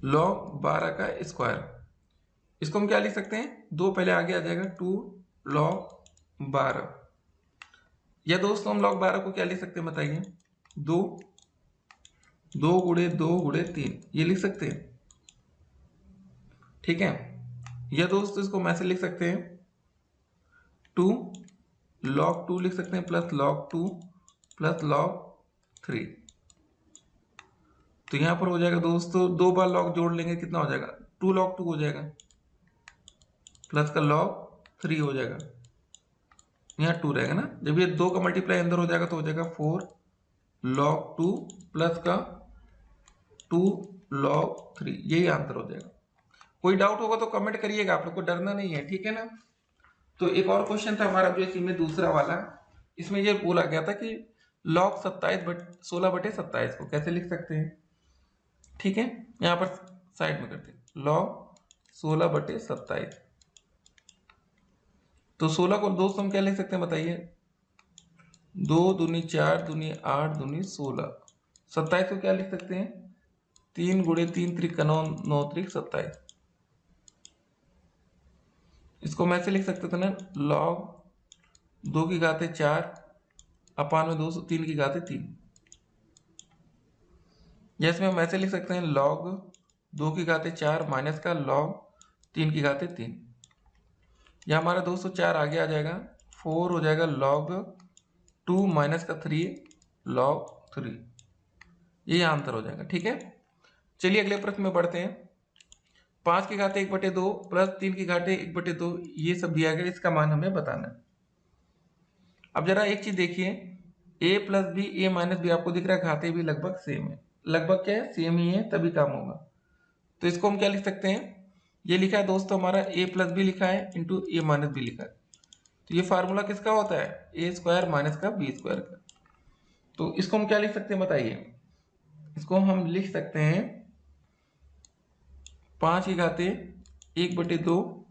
log 12 का स्क्वायर, इसको हम क्या लिख सकते हैं, 2 पहले आगे आ जाएगा 2 log 12, या दोस्तों हम log 12 को क्या लिख सकते हैं बताइए, 2 गुणे 2 गुणे 3 ये लिख सकते हैं, ठीक है। या दोस्तों इसको मैं से लिख सकते हैं 2 log 2 लिख सकते हैं प्लस log 2 प्लस log 3। तो यहां पर हो जाएगा दोस्तों 2 बार log जोड़ लेंगे कितना हो जाएगा, 2 log 2 हो जाएगा प्लस का log 3 हो जाएगा, यहाँ 2 रहेगा ना, जब ये 2 का मल्टीप्लाई अंदर हो जाएगा तो हो जाएगा 4 log 2 प्लस का 2 log 3, यही आंसर हो जाएगा। कोई डाउट होगा तो कमेंट करिएगा, आप लोग को डरना नहीं है, ठीक है ना। तो एक और क्वेश्चन था हमारा जो इसी में दूसरा वाला, इसमें ये बोला गया था कि log 16/27 को कैसे लिख सकते हैं, ठीक है। यहाँ पर साइड में करते हैं log 16/27, तो 16 को दोस्तों हम क्या लिख सकते हैं बताइए, 2 दूनी 4 दूनी 8 दूनी 16, 27 को क्या लिख सकते हैं, 3 गुणे 3 त्रिक 9 9 त्रिक 27, इसको मैं से लिख सकते थे ना log 2 की घाते 4 अपान में 2 3 की घाते 3, जैसे हम ऐसे लिख सकते हैं log 2 की घाते 4 माइनस का log 3 की घाते 3, यह हमारा दोस्तों 4 आगे आ जाएगा, 4 हो जाएगा log 2 माइनस का 3 log 3, ये आंसर हो जाएगा, ठीक है। चलिए अगले प्रश्न में बढ़ते हैं, 5 की घाते 1/2 प्लस 3 की घाते 1/2 ये सब दिया गया, इसका मान हमें बताना है। अब जरा एक चीज देखिए, a plus B A minus B आपको दिख रहा है, घाते भी लगभग सेम है, लगभग क्या है सेम ही है, तभी काम होगा। तो इसको हम क्या लिख सकते हैं, ये लिखा है दोस्तों हमारा a प्लस बी लिखा है इंटू ए माइनस बी लिखा है, तो ये फार्मूला किसका होता है, ए स्क्वायर माइनस का बी स्क्वायर का। तो इसको हम क्या लिख सकते हैं बताइए, इसको हम लिख सकते हैं 5 की घाते 1/2,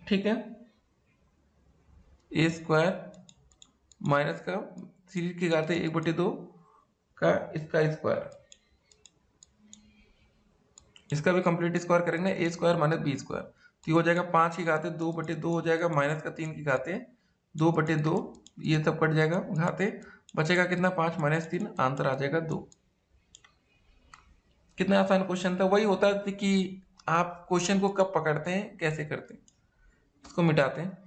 ठीक है, ए स्क्वायर माइनस का 3 की घाते 1/2 का इसका स्क्वायर, इसका भी कंप्लीट स्क्वायर करेंगे, ए स्क्वायर माइनस बी स्क्वायर, तो हो जाएगा 5 की घाते 2/2 हो जाएगा माइनस का 3 की घाते 2/2, ये सब कट जाएगा घाते, बचेगा कितना 5 माइनस 3, आंसर आ जाएगा 2। कितना आसान क्वेश्चन था, वही होता है कि आप क्वेश्चन को कब पकड़ते हैं कैसे करते हैं, इसको मिटाते हैं,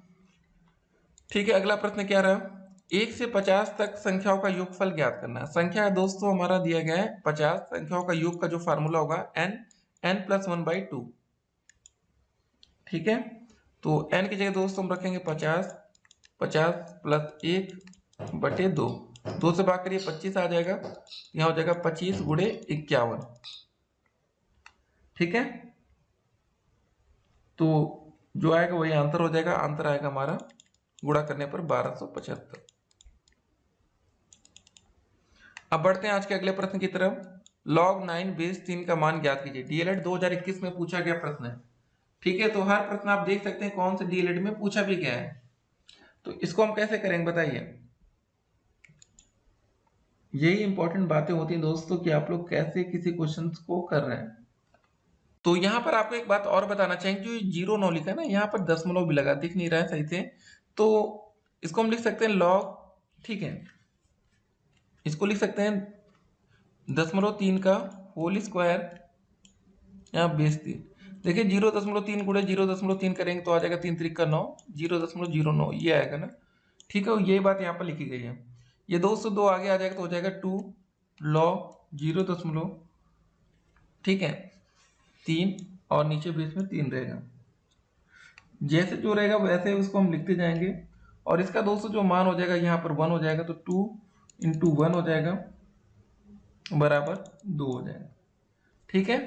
ठीक है। अगला प्रश्न क्या रहा, 1 से 50 तक संख्याओं का योगफल ज्ञात करना है। संख्या दोस्तों हमारा दिया गया है 50, संख्याओं का योग का जो फार्मूला होगा n प्लस 1/2, ठीक है। तो n की जगह दोस्तों हम रखेंगे 50 प्लस 1/2, 2 से भाग करिए 25 आ जाएगा, यहाँ हो जाएगा 25 गुणे 51, ठीक है। तो जो आएगा वही आंसर हो जाएगा, आंसर आएगा हमारा गुणा करने पर 1275। अब बढ़ते हैं आज के अगले प्रश्न की तरफ, log 9 बेस 3 का मान ज्ञात कीजिए। डीएलएड 2021 में पूछा गया प्रश्न है, ठीक है, तो हर प्रश्न आप देख सकते हैं कौन से डीएलएड में पूछा भी गया है। तो इसको हम कैसे करेंगे बताइए। यही इंपॉर्टेंट बातें होती हैं दोस्तों कि आप लोग कैसे किसी क्वेश्चन को कर रहे हैं। तो यहाँ पर आपको एक बात और बताना चाहेंगे, जो 0 9 लिखा है ना, यहाँ पर दशमलव भी लगा, दिख नहीं रहा है सही से, तो इसको हम लिख सकते हैं log, ठीक है, इसको लिख सकते हैं 0.3 का होल स्क्वायर यहाँ बेस 3। देखिए 0.3 गुणे 0.3 करेंगे तो आ जाएगा 3 3 का 9, 0.09 ये आएगा ना, ठीक है। ये बात यहाँ पर लिखी गई है। ये 202 आगे आ जाएगा तो हो जाएगा 2 log 0, ठीक है 3, और नीचे बेस में 3 रहेगा। जैसे जो रहेगा वैसे उसको हम लिखते जाएंगे, और इसका दोस्तों जो मान हो जाएगा यहाँ पर 1 हो जाएगा, तो 2 × 1 हो जाएगा बराबर 2 हो जाएगा, ठीक है।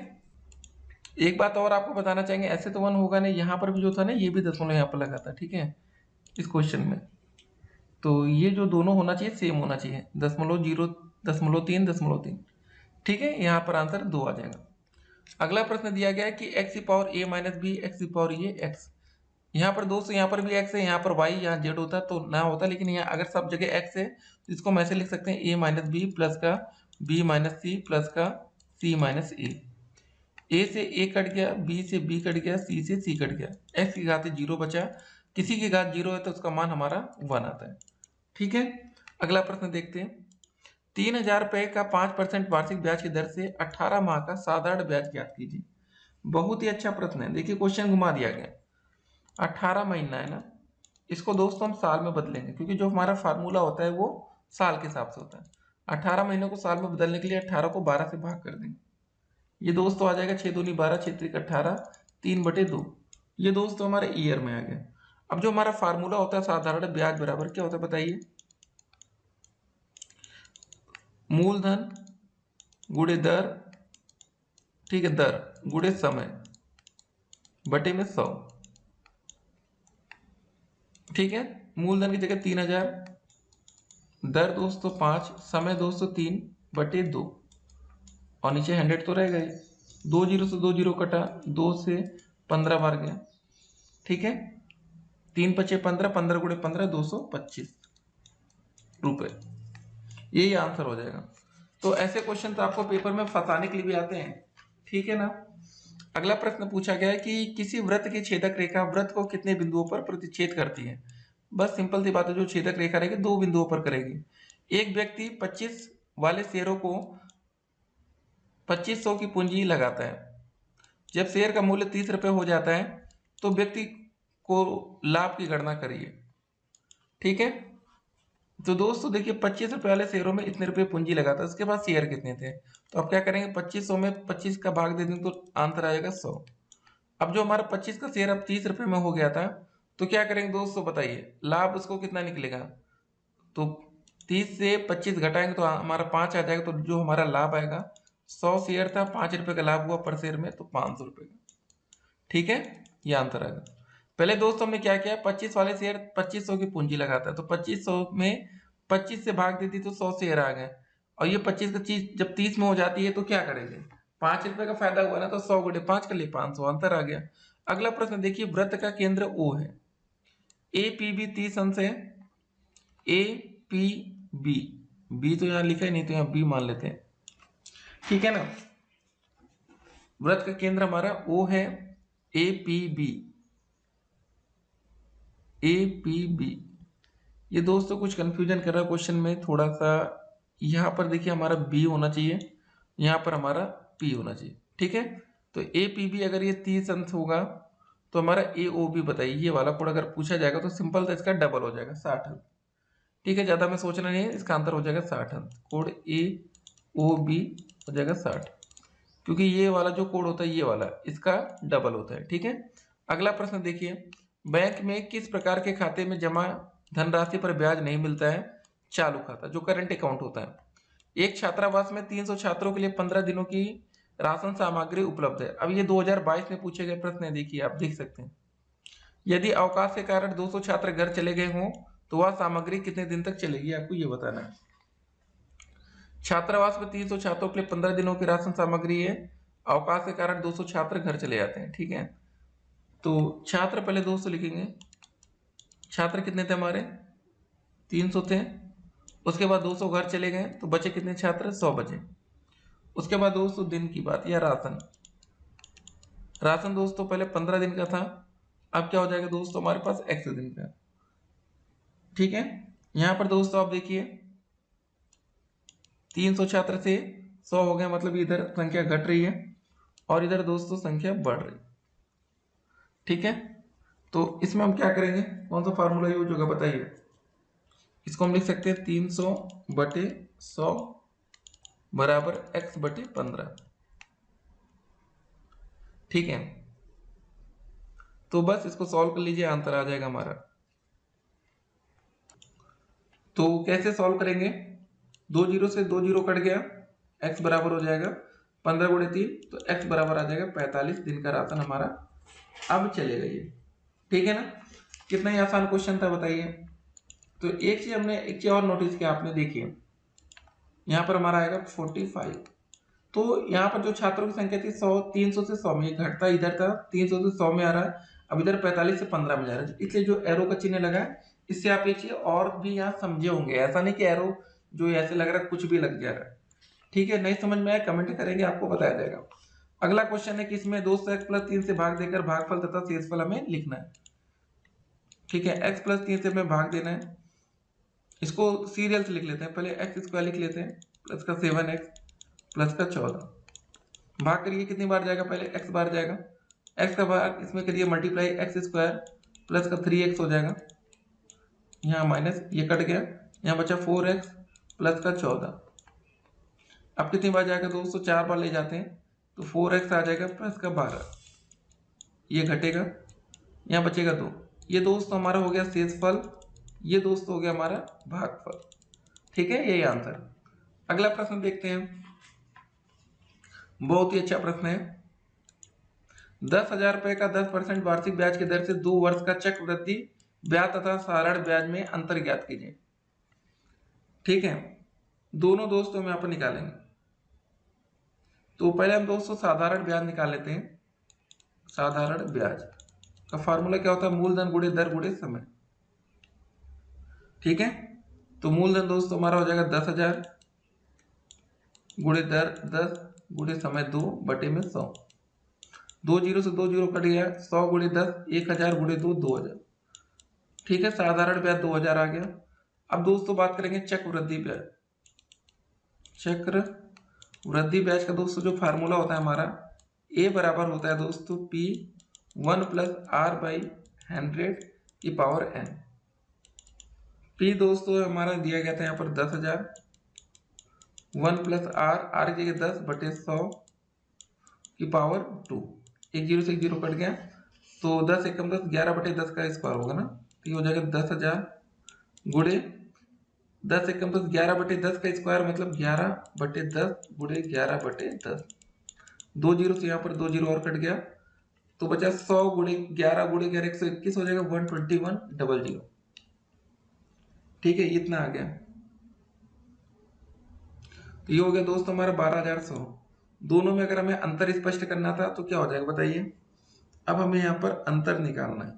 एक बात और आपको बताना चाहेंगे, ऐसे तो 1 होगा नहीं, यहाँ पर भी जो था ना ये भी दशमलव यहाँ पर लगा था, ठीक है, इस क्वेश्चन में। तो ये जो दोनों होना चाहिए सेम होना चाहिए, 0.0 0.3 ठीक है, यहाँ पर आंसर 2 आ जाएगा। अगला प्रश्न दिया गया है कि x power a minus B X power ये x, यहाँ पर दोस्तों यहाँ पर भी x है, यहाँ पर y, यहाँ z होता तो ना होता, लेकिन यहाँ अगर सब जगह x है तो इसको हम ऐसे लिख सकते हैं a माइनस बी प्लस का b माइनस सी प्लस का c माइनस a से a कट गया, b से b कट गया, c से c कट गया, x की घात 0 बचा, किसी की घात 0 है तो उसका मान हमारा 1 आता है, ठीक है। अगला प्रश्न देखते हैं, 3000 रुपये का 5% वार्षिक ब्याज की दर से 18 माह का साधारण ब्याज ज्ञात कीजिए। बहुत ही अच्छा प्रश्न है, देखिए क्वेश्चन घुमा दिया गया, 18 महीना है ना, इसको दोस्तों हम साल में बदलेंगे, क्योंकि जो हमारा फार्मूला होता है वो साल के हिसाब से होता है। 18 महीनों को साल में बदलने के लिए 18 को 12 से भाग कर देंगे, ये दोस्तों आ जाएगा 6 दूनी 12, 6 त्रिक 18, 3/2, ये दोस्तों हमारे ईयर में आ गया। अब जो हमारा फार्मूला होता है साधारण ब्याज बराबर क्या होता है बताइए, मूलधन गुणे दर, ठीक है, दर गुणे समय बटे में 100, ठीक है। मूलधन की जगह 3000, दर दोस्तों 5, समय दोस्तों 3/2, और नीचे 100 तो रहेगा ही, 2 जीरो से 2 जीरो कटा, 2 से 15 बार गया, ठीक है, 3 × 5 = 15, 15 × 15 225 रुपए, यही आंसर हो जाएगा। तो ऐसे क्वेश्चन तो आपको पेपर में फंसाने के लिए भी आते हैं, ठीक है ना। अगला प्रश्न पूछा गया है कि किसी वृत्त की छेदक रेखा वृत्त को कितने बिंदुओं पर प्रतिच्छेद करती है। बस सिंपल सी बात है, जो छेदक रेखा रहेगी 2 बिंदुओं पर करेगी। एक व्यक्ति 25 वाले शेयरों को 2500 की पूंजी लगाता है, जब शेयर का मूल्य 30 रुपये हो जाता है तो व्यक्ति को लाभ की गणना करिए, ठीक है। तो दोस्तों देखिए 25 रुपये वाले शेयरों में इतने रुपए पूंजी लगाता है, उसके बाद शेयर कितने थे, तो आप क्या करेंगे 2500 में 25 का भाग दे देंगे तो आंसर आएगा 100। अब जो हमारा 25 का शेयर अब 30 रुपये में हो गया था, तो क्या करेंगे दोस्तों बताइए, लाभ उसको कितना निकलेगा, तो 30 से 25 घटाएंगे तो हमारा 5 आ जाएगा, तो जो हमारा लाभ आएगा 100 शेयर था, 5 रुपये का लाभ हुआ पर शेयर में, तो 500 रुपये का, ठीक है, ये आंसर आएगा। पहले दोस्तों हमने क्या किया, 25 वाले शेयर 2500 की पूंजी लगाता है, तो 2500 में 25 से भाग देती तो 100 शेयर आ गए, और ये 25 का चीज जब 30 में हो जाती है तो क्या करेंगे, 5 रुपए का फायदा हुआ ना, तो 100 × 5 कर लिए 500, आंसर आ गया। अगला प्रश्न देखिए, वृत्त का केंद्र O है, ए पी बी 30 अंश है, ए पी बी, बी तो यहाँ लिखा ही नहीं तो यहाँ बी मान लेते हैं, ठीक है ना। वृत्त का केंद्र हमारा O है, A P B, A P B, ये दोस्तों कुछ कंफ्यूजन कर रहा है क्वेश्चन में थोड़ा सा, यहाँ पर देखिए हमारा बी होना चाहिए, यहाँ पर हमारा पी होना चाहिए, ठीक है। तो ए पी बी अगर ये 30 अंश होगा तो हमारा ए ओ बी बताइए, ये वाला कोड अगर पूछा जाएगा तो सिंपल तो इसका डबल हो जाएगा 60 अंश, ठीक है, ज्यादा में सोचना नहीं है, इसका आंसर हो जाएगा 60 अंश, कोड ए ओ बी हो जाएगा 60, क्योंकि ये वाला जो कोड होता है ये वाला इसका डबल होता है, ठीक है। अगला प्रश्न देखिए, बैंक में किस प्रकार के खाते में जमा धनराशि पर ब्याज नहीं मिलता है, चालू खाता जो करंट अकाउंट होता है। एक छात्रावास में 300 छात्रों के लिए 15 दिनों की राशन सामग्री उपलब्ध है। अब ये 2022 में पूछे गए प्रश्न है, देखिए आप देख सकते हैं, यदि अवकाश के कारण 200 छात्र घर चले गए हों तो वह सामग्री कितने दिन तक चलेगी, आपको ये बताना है। छात्रावास में 300 छात्रों के लिए 15 दिनों की राशन सामग्री है, अवकाश के कारण 200 छात्र घर चले जाते हैं, ठीक है। तो छात्र पहले दोस्तों लिखेंगे, छात्र कितने थे हमारे 300 थे। उसके बाद 200 घर चले गए तो बचे कितने छात्र 100 बचे। उसके बाद दोस्तों दिन की बात या राशन, राशन दोस्तों पहले 15 दिन का था, अब क्या हो जाएगा दोस्तों हमारे पास x दिन का। ठीक है, यहां पर दोस्तों आप देखिए 300 छात्र थे 100 हो गए, मतलब इधर संख्या घट रही है और इधर दोस्तों संख्या बढ़ रही। ठीक है, तो इसमें हम क्या करेंगे, कौन सा फार्मूला यूज होगा बताइए। इसको हम लिख सकते हैं 300 बटे 100 बराबर x बटे 15। ठीक है, तो बस इसको सॉल्व कर लीजिए, आंसर आ जाएगा हमारा। तो कैसे सॉल्व करेंगे, 2 जीरो से 2 जीरो कट गया, x बराबर हो जाएगा 15 गुणे 3, तो x बराबर आ जाएगा 45 दिन का राशन हमारा अब चलेगा ये। ठीक है ना, कितना ही आसान क्वेश्चन था बताइए। तो एक चीज और नोटिस किया आपने, देखिए यहाँ पर हमारा आएगा 45। तो यहाँ पर जो छात्रों की संख्या थी 100, 300 से 100 में घटता इधर था, 300 से 100 में आ रहा है, अब इधर 45 से 15 में जा रहा है, इसलिए जो एरो का चिन्ह लगा है इससे आप ये चीज और भी यहाँ समझे होंगे। ऐसा नहीं कि एरो जो ऐसे लग रहा है कुछ भी लग जा रहा है। ठीक है, नहीं समझ में आया कमेंट करेंगे, आपको बताया जाएगा। अगला क्वेश्चन है कि इसमें 200x+3 से भाग देकर भागफल तथा शेषफल हमें लिखना है। ठीक है, x+3 से हमें भाग देना है, इसको सीरियल से लिख लेते हैं, पहले x² लिख लेते हैं प्लस का 7x प्लस का 14। भाग करिए कितनी बार जाएगा, पहले x बार जाएगा, x का भाग इसमें करिए मल्टीप्लाई x² प्लस का 3x हो जाएगा, यहाँ माइनस ये कट गया, यहाँ बचा 4x प्लस का 14। अब कितनी बार जाएगा दोस्तों, 4 बार ले जाते हैं तो 4x आ जाएगा प्लस का 12, ये घटेगा, यहाँ बचेगा 2। ये दोस्तों हमारा हो गया शेषफल, ये दोस्तों हो गया हमारा भागफल। ठीक है, यही आंसर। अगला प्रश्न देखते हैं, बहुत ही अच्छा प्रश्न है। 10,000 रुपए का 10% वार्षिक ब्याज की दर से 2 वर्ष का चक्रवृद्धि ब्याज तथा साधारण ब्याज में अंतर ज्ञात कीजिए। ठीक है, दोनों दोस्तों में यहाँ पर निकालेंगे। तो पहले हम दोस्तों साधारण ब्याज निकाल लेते हैं। साधारण ब्याज का फॉर्मूला क्या होता है, मूलधन गुणे दर गुणे समय। ठीक है, तो मूलधन दोस्तों हमारा हो जाएगा 10,000 गुणे दर 10 गुणे समय 2 बटे में 100। 2 जीरो से 2 जीरो कट गया, 100 गुणे 10 1000 गुणे 2 2000। ठीक है, साधारण ब्याज 2000 आ गया। अब दोस्तों बात करेंगे चक्रवृद्धि ब्याज। चक्रवृद्धि ब्याज का दोस्तों जो फार्मूला होता है हमारा, a बराबर होता है दोस्तों P1 प्लस R/100 की पावर n। P दोस्तों हमारा दिया गया था यहाँ पर 10,000, 1 प्लस R की जगह 10 बटे 100 की पावर 2। एक जीरो से एक जीरो कट गया, तो 10 एकम 10 11 बटे 10 का स्क्वायर होगा ना, तो ये हो जाएगा 10,000 गुणे 10 एकम 10 11 बटे 10 का स्क्वायर, मतलब 11 बटे 10 गुणे 11 बटे 10। 2 जीरो से यहाँ पर 2 जीरो और कट गया, तो बचा 100 गुणे 11 गुणे 11 121 हो जाएगा 121,000। ठीक है, इतना आ गया। तो ये हो गया दोस्तों हमारा 12,100। दोनों में अगर हमें अंतर स्पष्ट करना था तो क्या हो जाएगा बताइए। अब हमें यहाँ पर अंतर निकालना है,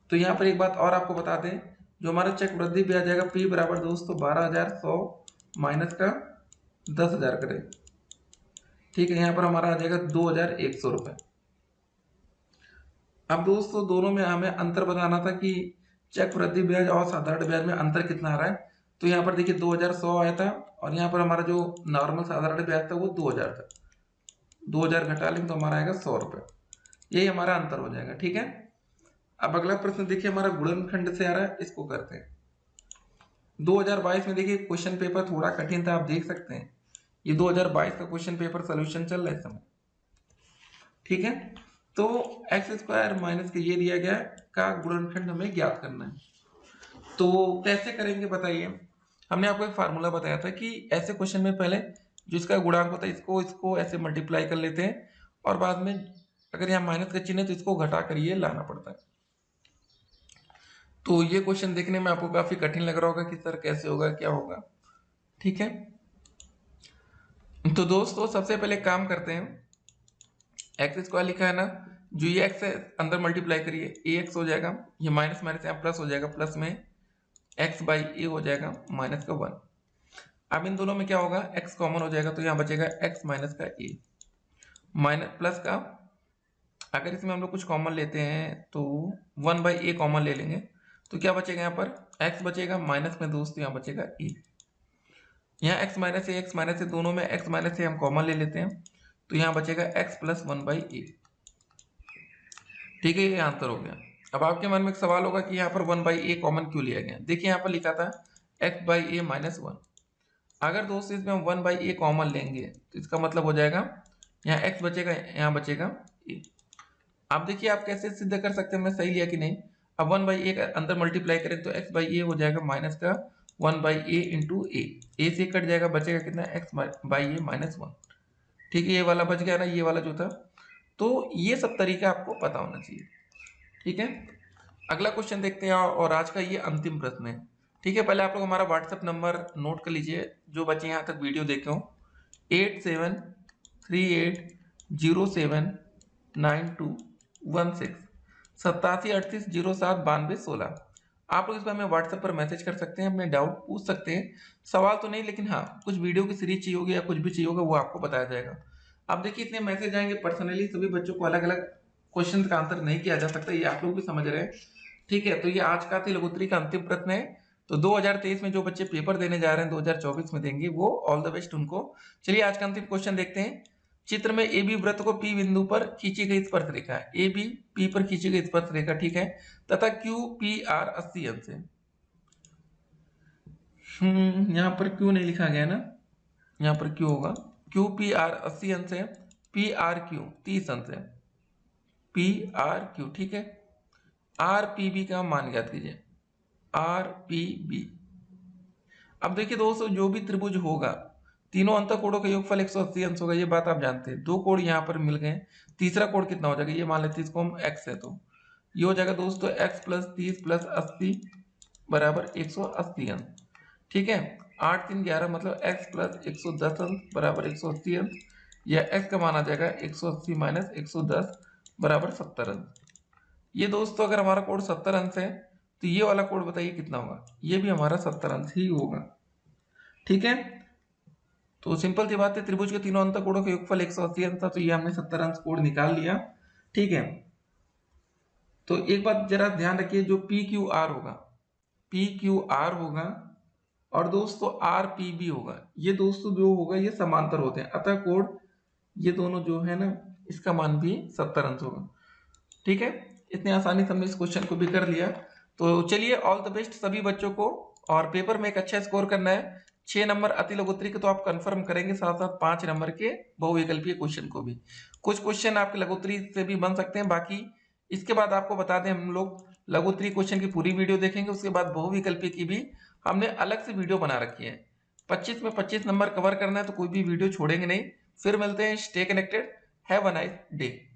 तो यहाँ पर एक बात और आपको बता दें, जो हमारा चक्रवृद्धि ब्याज आएगा P बराबर दोस्तों 12,100 माइनस का 10,000 करें। ठीक है, यहाँ पर हमारा आ जाएगा 2,100 रुपए। अब दोस्तों दोनों में हमें अंतर बताना था कि चक्रवृद्धि ब्याज और साधारण ब्याज में अंतर कितना आ रहा है। तो यहाँ पर देखिए 2,100 आया था और यहाँ पर हमारा जो नॉर्मल साधारण ब्याज था वो 2,000 था। 2,000 घटा लेंगे तो हमारा आएगा 100 रुपए, यही हमारा अंतर हो जाएगा। ठीक है, अब अगला प्रश्न देखिए हमारा गुणनखंड से आ रहा है, इसको करते हैं। 2022 में देखिए क्वेश्चन पेपर थोड़ा कठिन था, आप देख सकते हैं ये 2022 का क्वेश्चन पेपर सोल्यूशन चल रहा है इस समय। ठीक है, तो x² माइनस के ये दिया गया का गुणनखंड हमें ज्ञात करना है। तो कैसे करेंगे बताइए। हमने आपको एक फार्मूला बताया था कि ऐसे क्वेश्चन में पहले जो इसका गुणांक होता है इसको ऐसे मल्टीप्लाई कर लेते हैं और बाद में अगर यहाँ माइनस का चिन्ह है तो इसको घटा कर ये लाना पड़ता है। तो ये क्वेश्चन देखने में आपको काफी कठिन लग रहा होगा कि सर कैसे होगा क्या होगा। ठीक है, तो दोस्तों सबसे पहले काम करते हैं, x² लिखा है ना, जो ये x है अंदर मल्टीप्लाई करिए, ax हो जाएगा, ये माइनस माइनस यहाँ प्लस हो जाएगा, प्लस में x बाई ए हो जाएगा माइनस का 1। अब इन दोनों में क्या होगा, x कॉमन हो जाएगा तो यहाँ बचेगा x माइनस का a माइनस प्लस का, अगर इसमें हम लोग कुछ कॉमन लेते हैं तो 1 बाई ए कॉमन ले लेंगे तो क्या बचेगा, यहाँ पर x बचेगा माइनस में दोस्त यहाँ बचेगा a। यहाँ x माइनस ए दोनों में x माइनस ए हम कॉमन ले लेते हैं तो यहाँ बचेगा x प्लस 1 बाई ए। ठीक है, ये आंसर हो गया। अब आपके मन में एक सवाल होगा कि यहाँ पर 1 बाई ए कॉमन क्यों लिया गया। देखिए यहाँ पर लिखा था x बाई ए माइनस 1। अगर दोस्त इसमें हम 1 बाई ए कॉमन लेंगे तो इसका मतलब हो जाएगा यहाँ x बचेगा, यहाँ बचेगा a। आप देखिए आप कैसे सिद्ध कर सकते हैं मैं सही लिया कि नहीं। अब 1 बाई ए का अंदर मल्टीप्लाई करें तो x बाई ए हो जाएगा माइनस का 1 बाई ए इंटू ए से कट जाएगा, बचेगा कितना x बाई ए माइनस 1। ठीक है, ये वाला बच गया ना, ये वाला जो था। तो ये सब तरीका आपको पता होना चाहिए। ठीक है, अगला क्वेश्चन देखते हैं और आज का ये अंतिम प्रश्न है। ठीक है, पहले आप लोग हमारा व्हाट्सएप नंबर नोट कर लीजिए, जो बच्चे यहाँ तक वीडियो देखे हो 8738079216 8738079216। आप लोग इस पर हमें व्हाट्सएप पर मैसेज कर सकते हैं, अपने डाउट पूछ सकते हैं, सवाल तो नहीं लेकिन हाँ कुछ वीडियो की सीरीज चाहिए होगी या कुछ भी चाहिए होगा वो आपको बताया जाएगा। अब देखिए इतने मैसेज आएंगे, पर्सनली सभी बच्चों को अलग अलग क्वेश्चन का आंसर नहीं किया जा सकता, ये आप लोग भी समझ रहे हैं। ठीक है, तो ये आज का लघुत्तरी का अंतिम प्रश्न है। तो 2023 में जो बच्चे पेपर देने जा रहे हैं 2024 में देंगे, वो ऑल द बेस्ट उनको। चलिए आज का अंतिम क्वेश्चन देखते हैं। चित्र में ए बी वृत्त को पी बिंदु पर खींची गई स्पर्श रेखा है, ए बी पी पर खींची गई स्पर्श रेखा, ठीक है, तथा क्यू पी आर 80 अंश है। यहाँ पर क्यू नहीं लिखा गया ना, यहाँ पर क्यू होगा, क्यू पी आर 80 अंश है, पी आर क्यू 30 अंश है, पी आर क्यू। ठीक है, आर पी बी का मान ज्ञात कीजिए, आर पी बी। अब देखिए दोस्तों जो भी त्रिभुज होगा तीनों अंतःकोणों का योगफल 180 अंश होगा, ये बात आप जानते हैं। दो कोण यहाँ पर मिल गए, तीसरा कोण कितना हो जाएगा, ये मान लेते हैं इसको हम x है, तो ये हो जाएगा दोस्तों x प्लस 30 प्लस 80 बराबर 180 अंश। ठीक है, 8 3 11 मतलब x प्लस 110 अंश बराबर 180 अंश, या x का मान आ जाएगा 180 माइनस 110 बराबर 70 अंश। ये दोस्तों अगर हमारा कोण 70 अंश है तो ये वाला कोण बताइए कितना होगा, ये भी हमारा 70 अंश ही होगा। ठीक है, तो सिंपल सी बात है, त्रिभुज के तीनों अंतःकोणों का योगफल 180 अंश था, तो ये हमने 70 अंश कोण निकाल लिया। ठीक है, तो एक बात जरा ध्यान रखिए, जो पी क्यू आर होगा, पी क्यू आर होगा और दोस्तों आर पी बी होगा, ये दोस्तों जो होगा ये समांतर होते हैं, अतः कोण ये दोनों जो है ना इसका मान भी 70 अंश होगा। ठीक है, इतनी आसानी से हमने इस क्वेश्चन को भी कर लिया। तो चलिए ऑल द बेस्ट सभी बच्चों को, और पेपर में एक अच्छा स्कोर करना है। 6 नंबर अति लघुत्तरी के तो आप कंफर्म करेंगे, साथ साथ 5 नंबर के बहुविकल्पीय क्वेश्चन को भी। कुछ क्वेश्चन आपके लघुत्तरी से भी बन सकते हैं, बाकी इसके बाद आपको बता दें हम लोग लघुत्तरी क्वेश्चन की पूरी वीडियो देखेंगे, उसके बाद बहुविकल्पीय की भी हमने अलग से वीडियो बना रखी है। 25 में 25 नंबर कवर करना है, तो कोई भी वीडियो छोड़ेंगे नहीं। फिर मिलते हैं, stay connected, have a nice day.